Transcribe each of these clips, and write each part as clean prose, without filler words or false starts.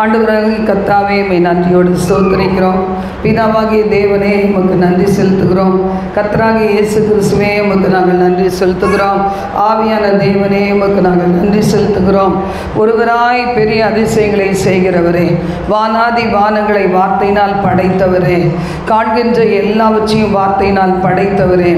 ஆண்டவராகிய கர்த்தாவே உம்மை நன்றியோடு ஸ்தோத்திரிக்கிறோம். பிதாவாகிய தேவனே உமக்கு நன்றி செலுத்துகிறோம். கர்த்தராகிய இயேசு கிறிஸ்துவே உமக்கு நாங்கள் நன்றி செலுத்துகிறோம். ஆவியான தேவனே உமக்கு நாங்கள் நன்றி செலுத்துகிறோம். ஒருவராய் பெரிய அதிசயங்களை செய்கிறவரே, வானாதி வானங்களை வார்த்தையினால் படைத்தவரே, காண்கின்ற எல்லாவற்றையும் வார்த்தையினால் படைத்தவரே,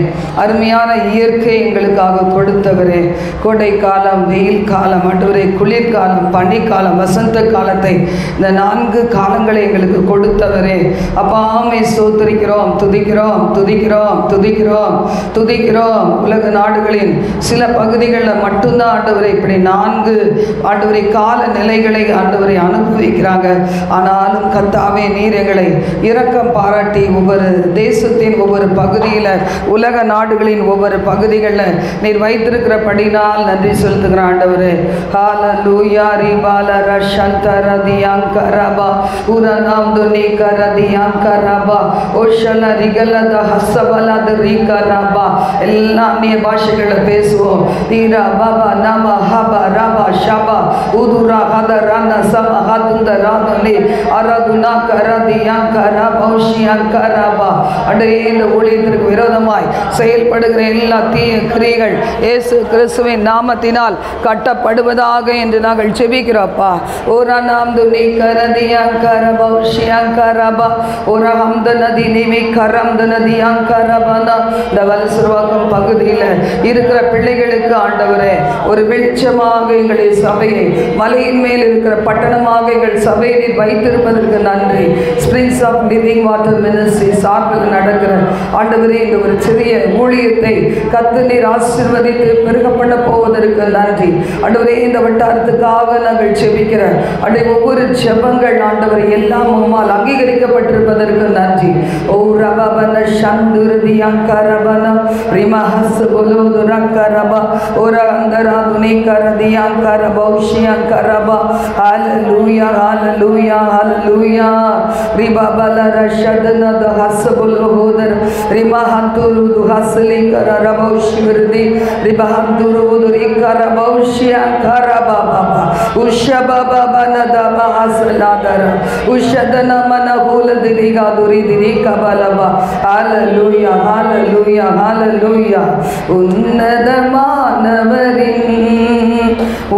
அருமையான இயற்கை எங்களுக்காக கொடுத்தவரே, கோடை காலம், வெயில் காலம், ஆண்டவரே, குளிர்காலம், பனிக்காலம், வசந்த காலத்தை, இந்த 4 காலங்களை எங்களுக்கு கொடுத்தவரே, அப்பாமை ஸ்தோத்திரிக்கிறோம், துதிக்கிறோம், துதிக்கிறோம், துதிக்கிறோம், துதிக்கிறோம். உலக நாடுகளின் சில பகுதிகளில் மட்டும்தான் ஆண்டவரை இப்படி 4 ஆண்டவரை கால நிலைகளை ஆண்டவரை அனுபவிக்கிறாங்க. ஆனாலும் கர்த்தாவே நீர் எங்களை இரக்கம் பாராட்டி ஒவ்வொரு தேசத்தின் ஒவ்வொரு பகுதியில், உலக நாடுகளின் ஒவ்வொரு பகுதிகளில் நீர் வைத்திருக்கிறபடினால் நன்றி செலுத்துகிற ஆண்டவரே. ஹalleluya ரிபால ரஷந்தரதியங்கரபா உரநாம்துனிகரதியங்கரபா ஓஷல ரிகலத ஹஸ்ஸபலத ரிகரபா. எல்லா அந்நிய பாஷைகளில் பேசுவோம். தீரா பாபா நம ஹபா ரபா ஷபா உதுரா ஹதரன சம ஹதுந்த ராதனி அரதுனா கரதியங்கரா பௌஷியங்கரபா. அடே இந்த ஊழியத்திற்கு விரோதமாய் செயல்படுகிற எல்லா தீய கிரியைகள் இயேசு கிறிஸ்துவின் நாமத்தினால் கட்டப்படுவதாக என்று நாங்கள் ஜெபிக்கிறோம்ப்பா. ஓரா நாம் துனி கரதியங்கர பௌஷியங்கரபா ஓரா ஹம்த நதி நிமி கரம்த நதி அங்கரபனா. இந்த வலசுருவாக்கம் பகுதியில் இருக்கிற பிள்ளைகளுக்கு ஆண்டவரே ஒரு வெளிச்சமாக எங்களுடைய சபையை, மலையின் மேல் இருக்கிற பட்டணமாக எங்கள் சபையை நீர் வைத்திருப்பதற்கு நன்றி. Springs of living water ministry சார்பில் நடக்கிற ஆண்டவரே இந்த ஒரு சிறிய ஊழியத்தை கர்த்தர் நீர் ஆசீர்வதித்து பெருக பண்ண போவதற்கு நன்றி. ஆண்டவரே இந்த வட்டாரத்துக்காக நாங்கள் ஜெபிக்கிற ஒவ்வொரு ஜெபங்கள் ஆண்டவரை எல்லாம் உம்மால் அங்கீகரிக்கப்பட்டிருப்பதற்கு நன்றி. ஓ ரபபன சந்துருதி அங்கரபன ரிமஹஸ் புலோது ரங்கரபா ஓர அந்தரா துனி கரதி அங்கரபௌஷி அங்கரபா. ஹalleluya ஹalleluya ஹalleluya ரிபபல ரஷதன த ஹஸ்புலோதர் ரிமஹந்துரு ஹஸ்லி கரபௌஷி விருதி ரிபஹந்துரு துரி கரபௌஷி அங்கரபா பாபா உஷபபபன தப ஹஸ்லாதர உஷதன மனஹுல திரிகா துரி திரி கபலபா. ஹalleluya ஹalleluya ஹalleluya. உன்னதமானவரின்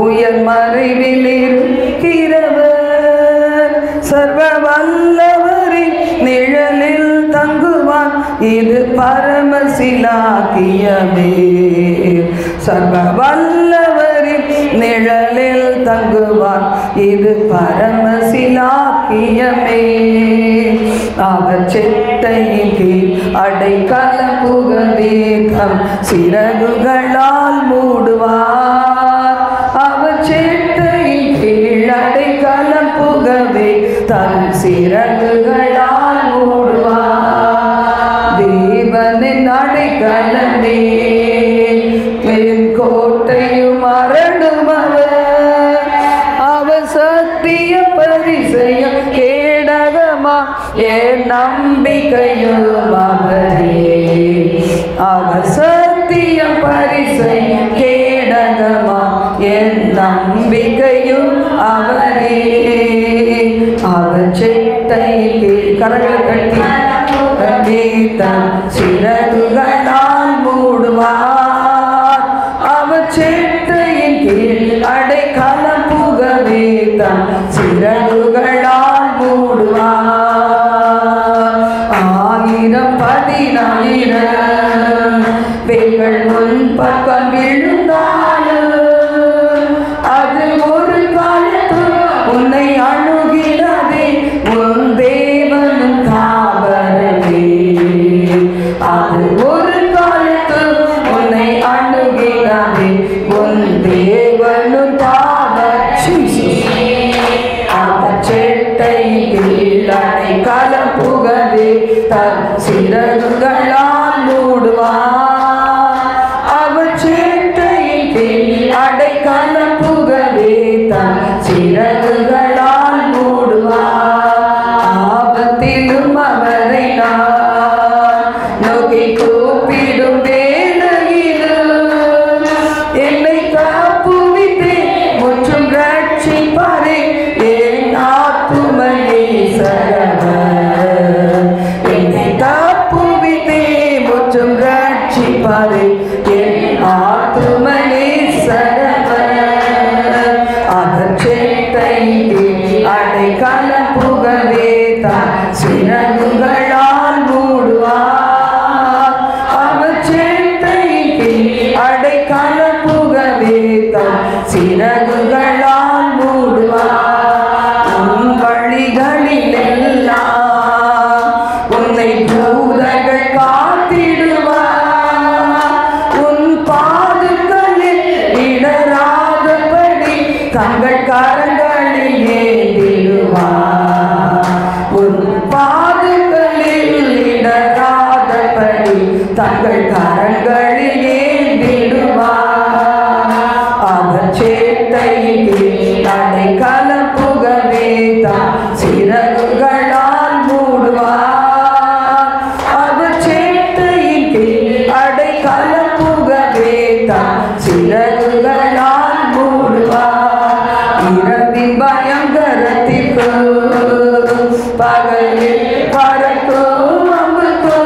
உயர் மறைவில் இருக்கிறவர், சர்வ வல்லவரின் நிழலில் தங்குவான், இது பரமசிலாக்கியமே. சர்வ வல்லவரின் நிழலில் தங்குவான், இது பரமசிலாக்கியமே. அவர் செட்டையின் கீழ் அடைக்கலம் புகவே தம் சிறகுகளால் மூடுவார். அவர் செட்டையின் கீழ் அடைக்கலம் புகவே தம் சிறகுகளால் மூடுவார். தேவனின் அடைக்கலமே என் கோட்டையும் அரணும் அவர், அவர் சத்திய பரிசையும் கேடகமா என் நம்பிக்கையும் அவரே. அவர் சத்திய பரிசையும் கேடகமா என் நம்பிக்கையும் அவரே. அவர் செட்டையின் கீழ் கரங்களை கட்டி தன் சிறகுகளால் மூடுவார். அவர் செட்டையின் கீழ் அடைக்கலம் புகவே தன் சிறகுகளால் மூடுவார். 1000-10,000 பேய்கள் முன் பக்கம் விழுந்தாலும் அது ஒரு காலத்தில் உன்னை அணுகினதே. உன் தேவனும் தாவரவே, அது ஒரு காலத்தில் உன்னை அணுகினதே. உன் தேவனும் தாவரவே. அவர் செட்டையின் கீழ் அடைக்கலம் புகவே தன் சிறகுகளால் மூடுவார். அவர் செட்டையின் கீழ் அடைக்கலம் புகவே தன் சிறகுகளால் மூடுவார். ஆபத்திலும் அவரை நான் நோக்கி கூப்பிடும் வேளையிலும் என்னை காப்ப ஆத்துமனே சரவண அகச்சேட்டை அடைக்கல புகவே தான் சிறகுகளால் மூடுவார் அவச்சேட்டைக்கு அடைக்கல புகவே தான் சிறகுகளால் மூடுவார் உன் வழிகளில் எல்லாம் உன்னை தூதர்கள் காத்திடுவார் உன் பாதுகளில் இடராதபடி தங்கள் கரங்களில் ஏந்திடுவார் உன் பாதுகளில் இடராதபடி தங்கள் கரங்களில் ஏந்திடுவார் அவச்சேட்டைக்கு அடைக்கல புகவே தான் சிறகுகளால் மூடுவார் அவச்சேட்டைக்கு அடைக்கல புகவே தான் சிறகுகளால் மூடுவார் இரவின் பயங்கரத்திற்கு பகலில் பறக்கும் அம்புக்கு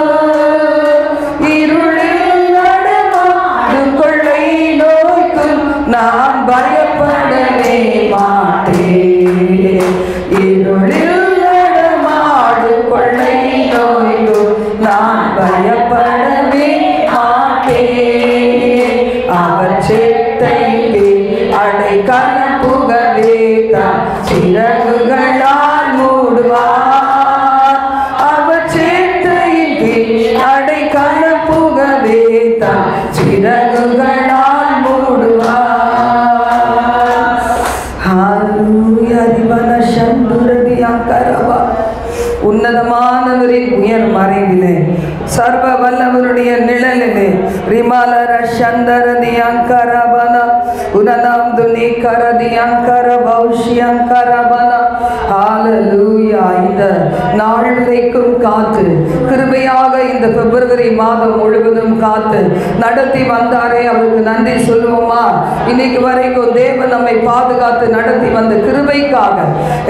இருளில் நடமாடும் கொள்ளை நோய்க்கும் நான் பயப்படவே மாட்டேன் இருளில் நடமாடும் கொள்ளை நோய்க்கும் நான் பயப்படவே மாட்டேன் அவச்சேட்டைக்கு அடைக்கல புகவே தான் சிறகுகளால் மூடுவார் அவச்சேட்டைக்கு அடைக்கல புகவே தான் சிறகுகளால் மூடுவார் ஹalleluya ரிவன சந்துரதி அங்கரபா உன்னதமானவரின் உயர் மறைவிலே சர்வ வல்லவருடைய நிழலிலே ரிமாலர சந்தரதி அங்கரபன உனதாம் துனி கரதி அங்கர பௌஷி அங்கரபன ஹalleluya இந்த நாள் வரைக்கும் காத்து கிருபையாக இந்த பிப்ரவரி மாதம் முழுவதும் காத்து நடத்தி வந்தாரே அவருக்கு நன்றி சொல்லுவோமா இன்னைக்கு வரைக்கும் தேவன் நம்மை பாதுகாத்து நடத்தி வந்த கிருபைக்காக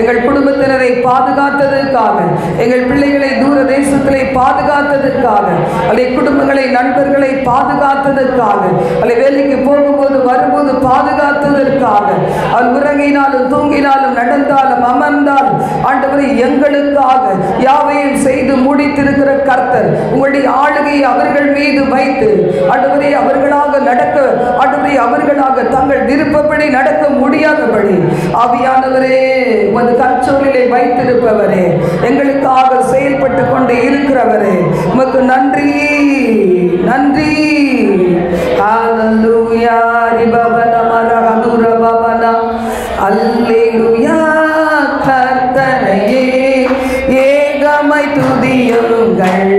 எங்கள் குடும்பத்தினரை பாதுகாத்ததற்காக எங்கள் பிள்ளைகளை தூர தேசத்திலே பாதுகாத்ததற்காக அல்லை குடும்பங்களை நண்பர்களை பாதுகாத்ததற்காக அல்லை வேலைக்கு போகும்போது வரும்போது பாதுகாத்ததற்காக அவள் உறங்கினாலும் தூங்கினாலும் நடந்தாலும் அமர்ந்தாலும் ஆண்டவரை எங்களுக்காக யாவையும் செய்து முடித்திருக்கிற கர்த்தர் உங்களுடைய ஆளுகையை அவர்கள் மீது வைத்து ஆண்டவரை அவர்களாக நடக்க ஆண்டவரை அவர்களாக தங்கள் விருப்பப்படி நடக்க முடியாதபடி ஆவியானவரே உமது கர்த்தரிலே வைத்திருப்பவரே எங்களுக்காக செயல்பட்டு கொண்டு இருக்கிறவரே உமக்கு நன்றி நன்றி ஹalleluya ரிபவன மரஹதுர பவன அல்லேலூயா கர்த்தரையே ஏகமை துதியுங்கள்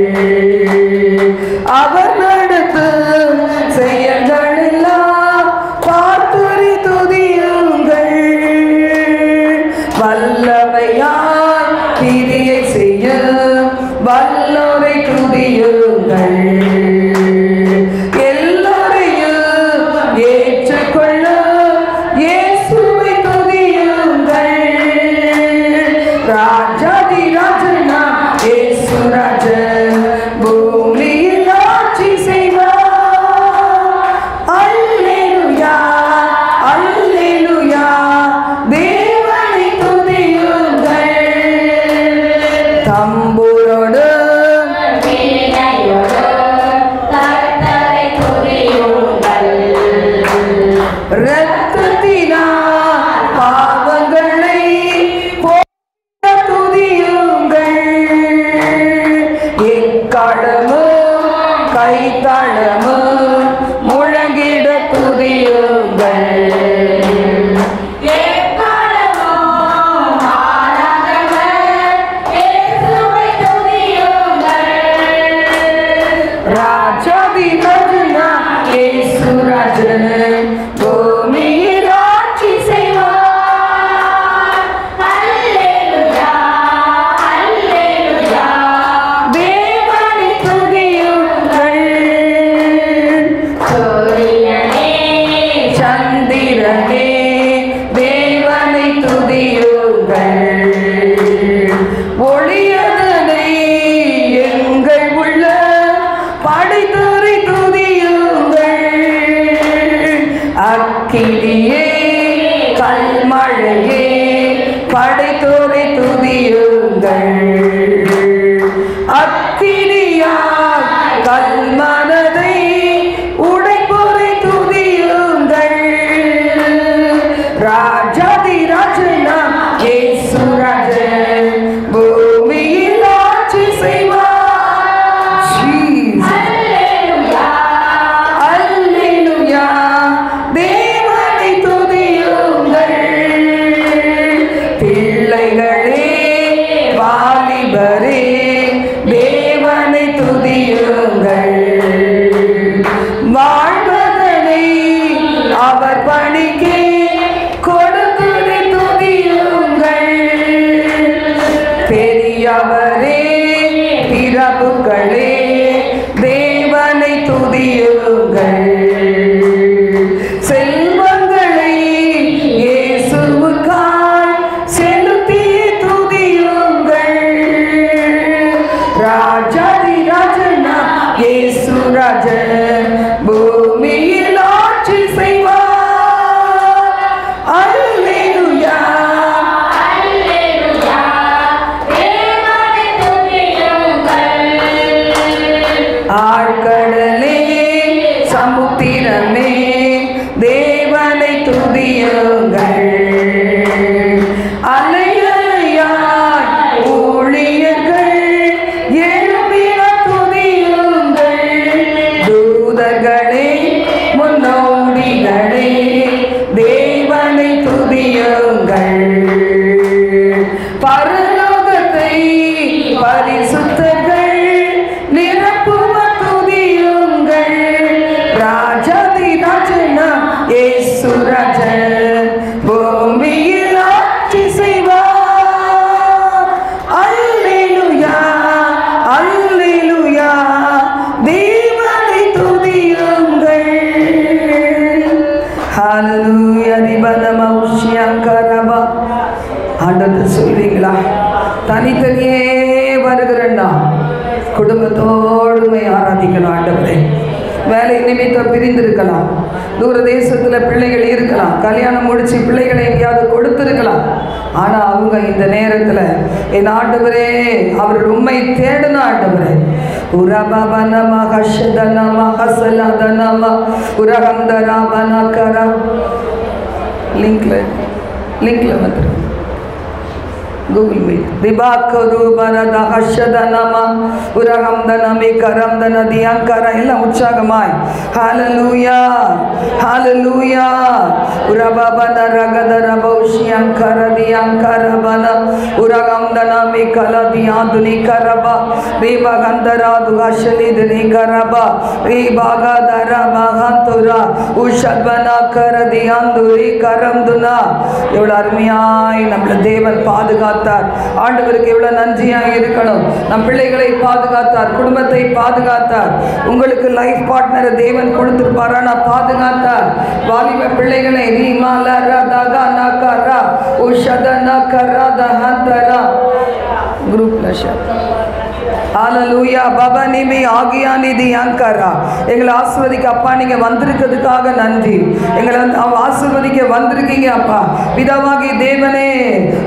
அவர் நடத்து செயல்களெல்லாம் பார்த்துரி துதியுங்கள் வல்லமையாய் கிரியை செய்ய வல்லோரை துதியுங்கள் எல்லோரையும் ஏற்றுக்கொள்ள இயேசுவை துதியுங்கள் ராஜாதி ராஜனா இயேசு ராஜன் பூமியில் ஆட்சி செய்வார் அல்லேலூயா அல்லேலூயா தேவனை துதியுங்கள் தம்புரோடு இரத்தத்தினால் பாவங்களை போக்க துதியுங்கள் எக்காலமும் கைத்தாளமும் முழங்கிட துதியுங்கள் ராஜாதி ராஜனா இயேசு ராஜன் பூமியில் ஆட்சி செய்வார் அல்லேலூயா அல்லேலூயா தேவனை துதியுங்கள் சூரியனே சந்திரனே தேவனை துதியுங்கள் ஒளியதனை எங்கள் உள்ள படைத்துறை துதியுங்கள் அக்கினியே கல்மழையே படைத்தோரை துதியுங்கள். அக்கினியால் கல்மனதை உடைப்போரை துதியுங்கள். ராஜாதி ராஜனாம் இயேசு ராஜன் பூமியில் ஆட்சி செய்வார். அல்லேலூயா தேவனை துதியுங்கள். பிள்ளைகளே வாலிபரே தேவனை துதியுங்கள். வாழ்வதனை அவர் பணிக்கு கொடுத்து துதியுங்கள். பெரியவரே பிரபுக்களே தேவனை துதியுங்கள். செல்வங்களை இயேசுவுக்காய் செலுத்தி துதியுங்கள். ராஜாதி ராஜனா இயேசு ராஜன் பூமியில் ஆட்சி செய்வார். அல்லேலூயா அல்லேலூயா தேவனை துதியுங்கள். ஆழ்கடலே சமுத்திரமே தேவனை துதியுங்கள். அலையலையாய் ஊழியர்கள் எழும்பின துதியுங்கள். தூதர்களே முன்னோடிகளே தேவனை துதியுங்கள். பரலோகத்தை பரிசுத்தர்கள் நிரப்புவ துதியுங்கள். ராஜாதி ராஜனா இயேசு ராஜன் பூமியில் ஆட்சி செய்வார். அல்லேலூயா அல்லேலூயா தேவனை துதியுங்கள். ஹல்லேலூயா ரிபதமௌஷ்யங்கரபா. ஆண்டவர் சொல்வீங்களா? தனித்தனியே வருகிறேன்னா குடும்பத்தோடுமை ஆராதிக்கணும். ஆண்டவரே வேலை நிமித்தம் பிரிந்திருக்கலாம், தூர தேசத்தில் பிள்ளைகள் இருக்கலாம், கல்யாணம் முடிச்சு பிள்ளைகளை எங்கேயாவது கொடுத்துருக்கலாம். ஆனால் அவங்க இந்த நேரத்தில் என் ஆண்டவரே அவர்கள் உண்மை தேடணும். ஆண்டவரே உரபனமா ஹஷதனமா ஹசலதனமா உரகந்தராபனகரா லிங்க்ல வந்துடும் கூகுள் மீட். எல்லாம் உற்சாகமாய் ஹல்லேலூயா ஹல்லேலூயா உரபபன ரகதர பௌஷ்யங்கர தியங்கரபன உரகம்தனமி கலதியாதுனி கரப ரீபகந்தரா துகஷலிதுனி கரப ரீபகதர மகந்துரா உஷபன கரதியாந்துரி கரம்துனா. எவ்வளவு அருமையாய் நம்மள தேவன் பாதுகாத்து ஆண்டவருக்கு எவ்வளவு நன்றியாக இருக்கணும். நம் பிள்ளைகளை பாதுகாத்தார், குடும்பத்தை பாதுகாத்தார். உங்களுக்கு லைஃப் பார்ட்னரை தேவன் கொடுத்திருப்பாரா? நான் பாதுகாத்தார். வாலிப பிள்ளைகளை குரூப்ல ஹல்லேலூயா பாபா நிமி ஆகியா நிதி அங்கரா. எங்களை ஆசீர்வதிக்க அப்பா நீங்க வந்திருக்கிறதுக்காக நன்றி. எங்களை ஆசீர்வதிக்க வந்திருக்கீங்க அப்பா. பிதாவாகிய தேவனே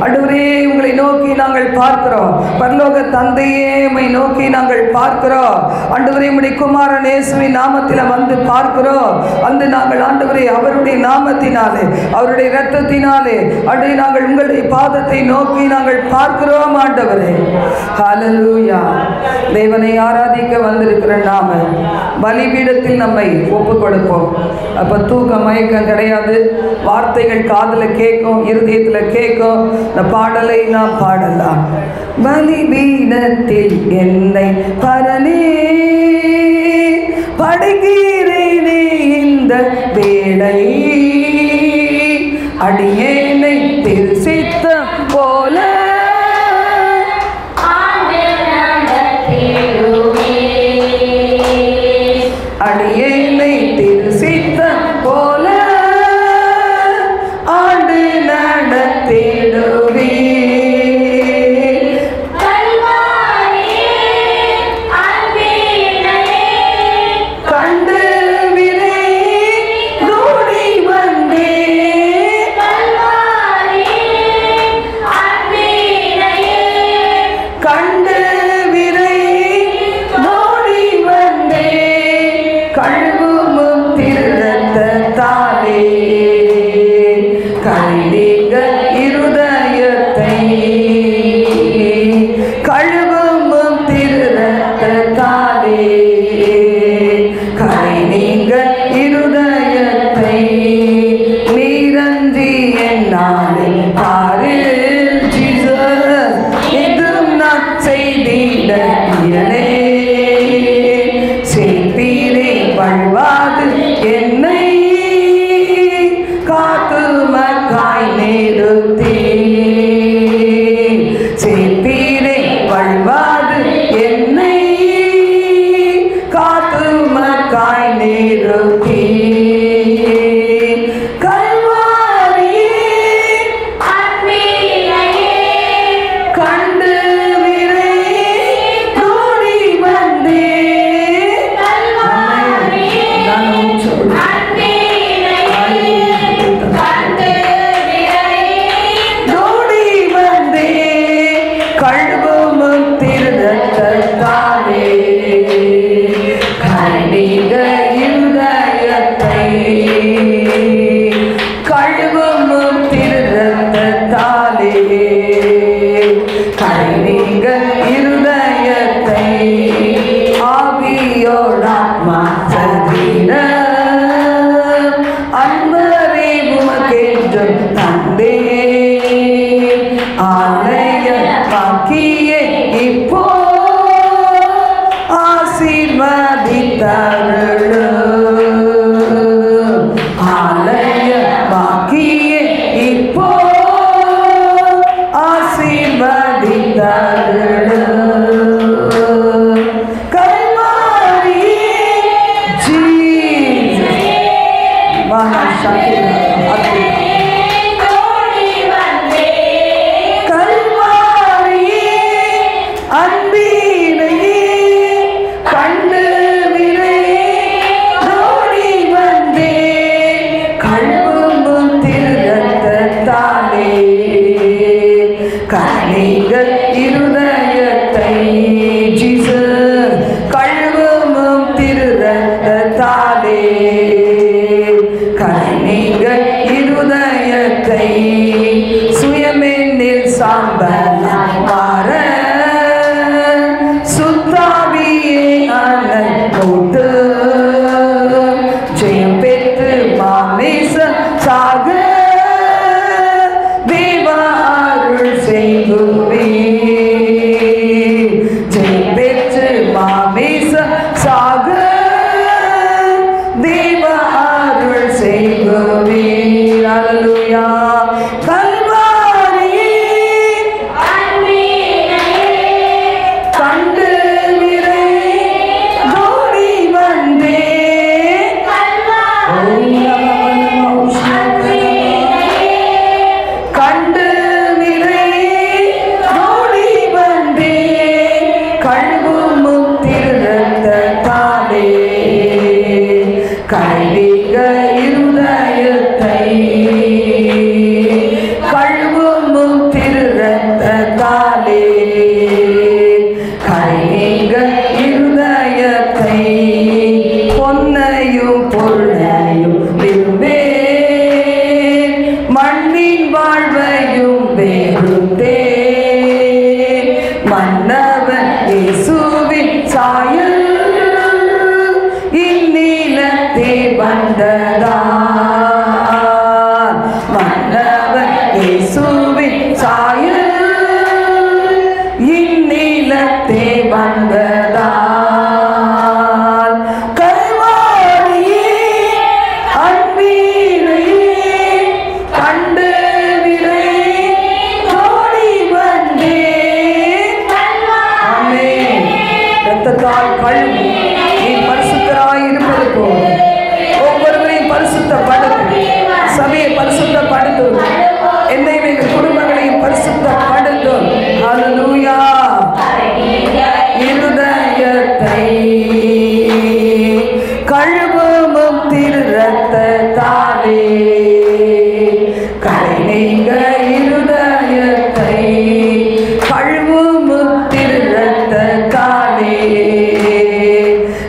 ஆண்டவரே உங்களை நோக்கி நாங்கள் பார்க்கிறோம். பரலோக தந்தையே உம்மை நோக்கி நாங்கள் பார்க்கிறோம். ஆண்டவரே உம்முடைய குமாரன் இயேசுவின் நாமத்தில் வந்து பார்க்கிறோம். வந்து நாங்கள் ஆண்டவரே அவருடைய நாமத்தினாலே அவருடைய இரத்தத்தினாலே ஆண்டவரே நாங்கள் உங்களுடைய பாதத்தை நோக்கி நாங்கள் பார்க்கிறோம். ஆண்டவரே ஹல்லேலூயா. தேவனை ஆராதிக்க வந்திருக்கிற நாம பலிபீடத்தில் நம்மை ஒப்பு கொடுப்போம். அப்ப தூக்க மயக்கம் கிடையாது. வார்த்தைகள் காதுல கேட்கும், இருதயத்துல கேட்கும். இந்த பாடலை நாம் பாடலாம். பலிபீடத்தில் என்னை பரனே படுகிறேனே இந்த வேளை அடியேனை திருசித்தம் போல அடியேனை திருசித்தம் போல ஆண்டு நடத்திடுவே. கண்டு விரை கூடி உமக்கென்றும் தந்தே ஆலய பாக்கியே இப்போ ஆசீர்வதித்தருளும் ஆலய பாக்கியே இப்போ ஆசீர்வதித்தருளும் கல்வாரி ஜீசஸ் மகாசக்தி கனிகள் இருதயத்தை ஜீசஸ் கழுவும் திருரத்தாலே கனிகள் இருதயத்தை சுயமென்னில் சாம்பலாய் மாற சுத்தாவியே அனல் ஜெயம் பெற்று மாமேச சாக ஜெயம் பெற்று மாமேச சாக தேவ அருள் செய்குவீர். அல்லேலூயா. கல்வாரி கண்டு விரை ஓடி வந்தே கண்டு கழிக இருதயத்தை கழுவும் திருரத்தாலே கழிக இருதயத்தை பொன்னையும் பொருளையும் விரும்பே மண்ணின் வாழ்வையும் வெறுத்தே மன்னவன் இயேசுவின் சாயல் வந்ததான் மன்னவன் இயேசுவின் சாயல் இந்நிலத்தே வந்ததான் கல்வாரியே அன்பினையே கண்டு விரை ஓடி வந்தே ஆமென். இரத்தத்தால் கழுவி நீ பரிசுத்தராய் இருப்பது போல ஒவ்வொருவரையும் பரிசுத்தப்படுத்து, சபையை பரிசுத்தப்படுத்து, என்னையும் எங்கள் குடும்பங்களையும் பரிசுத்தப்படுத்து. ஹல்லேலூயா. இருதயத்தை கழுவும் திருரத்தாலே கரைநீங்க இருதயத்தை கழுவும் திருரத்தாலே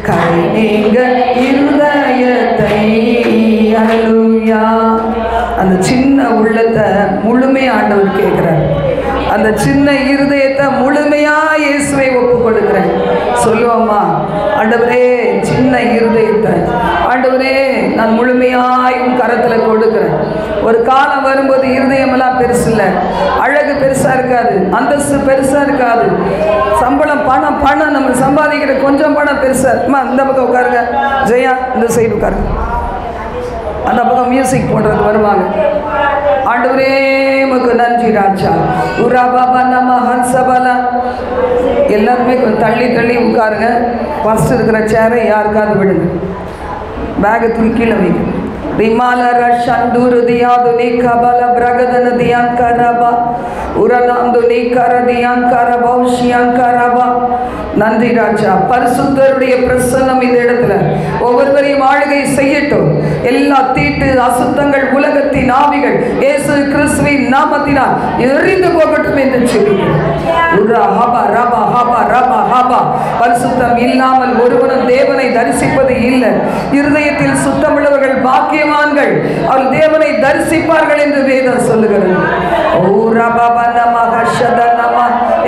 கரைநீங்க இருதயத்தை. அல்லேலூயா. அந்த சின்ன உள்ளத்தை முழுமையா ஆண்டவர் கேட்கிறார். அந்த சின்ன இருதயத்தை முழுமையா இயேசுவை ஒப்பு கொடுக்கிறேன். சொல்லுவோமா, ஆண்டவரே சின்ன இருதயத்தை ஆண்டவரே நான் முழுமையாய் உன் கரத்துல கொடுக்கிறேன். ஒரு காலம் வரும்போது இருதயம் எல்லாம் பெருசு இல்லை, அழகு பெருசா இருக்காது, அந்தஸ்து பெருசா இருக்காது, சம்பளம் பணம் பணம் நம்ம சம்பாதிக்கிற கொஞ்சம் பணம் பெருசா. இந்த பக்கம் உட்காருங்க ஜெயா, இந்த சைடு உட்காருங்க. அந்த பக்கம் மியூசிக் போடுறது வருவாங்க. ஆண்டவரே உமக்கு நன்றி ராஜா. உரா பாபா நம்ம ஹன்சபலா எல்லாருமே கொஞ்சம் தள்ளி தள்ளி உட்காருங்க. ஃபர்ஸ்ட் இருக்கிற சேரை யாருக்காவது விடுங்க, பேகை தூக்கி கீழே வைங்க. ரிமாலர ஷண்டூரு தியாது நீ கபல பிரகதன தியாங்கரபா உரநாந்து நீ கர தியாங்கரபா உஷியாங்கரபா. நன்றி ராஜா. பரிசுத்தருடைய பிரசன்னம் இந்த இடத்துல ஒவ்வொருவரையும் ஆளுகை செய்யட்டும். எல்லா தீட்டு அசுத்தங்கள் உலகத்தின் ஆவிகள் இயேசு கிறிஸ்துவின் நாமத்தினால் எரிந்து போகட்டும் என்று சொல்லுகிறேன். பரிசுத்தம் இல்லாமல் ஒருவனும் தேவனை தரிசிப்பது இல்லை. இருதயத்தில் சுத்தமுள்ளவர்கள் பாக்கியவான்கள், அவர்கள் தேவனை தரிசிப்பார்கள் என்று வேதம் சொல்லுகிறது.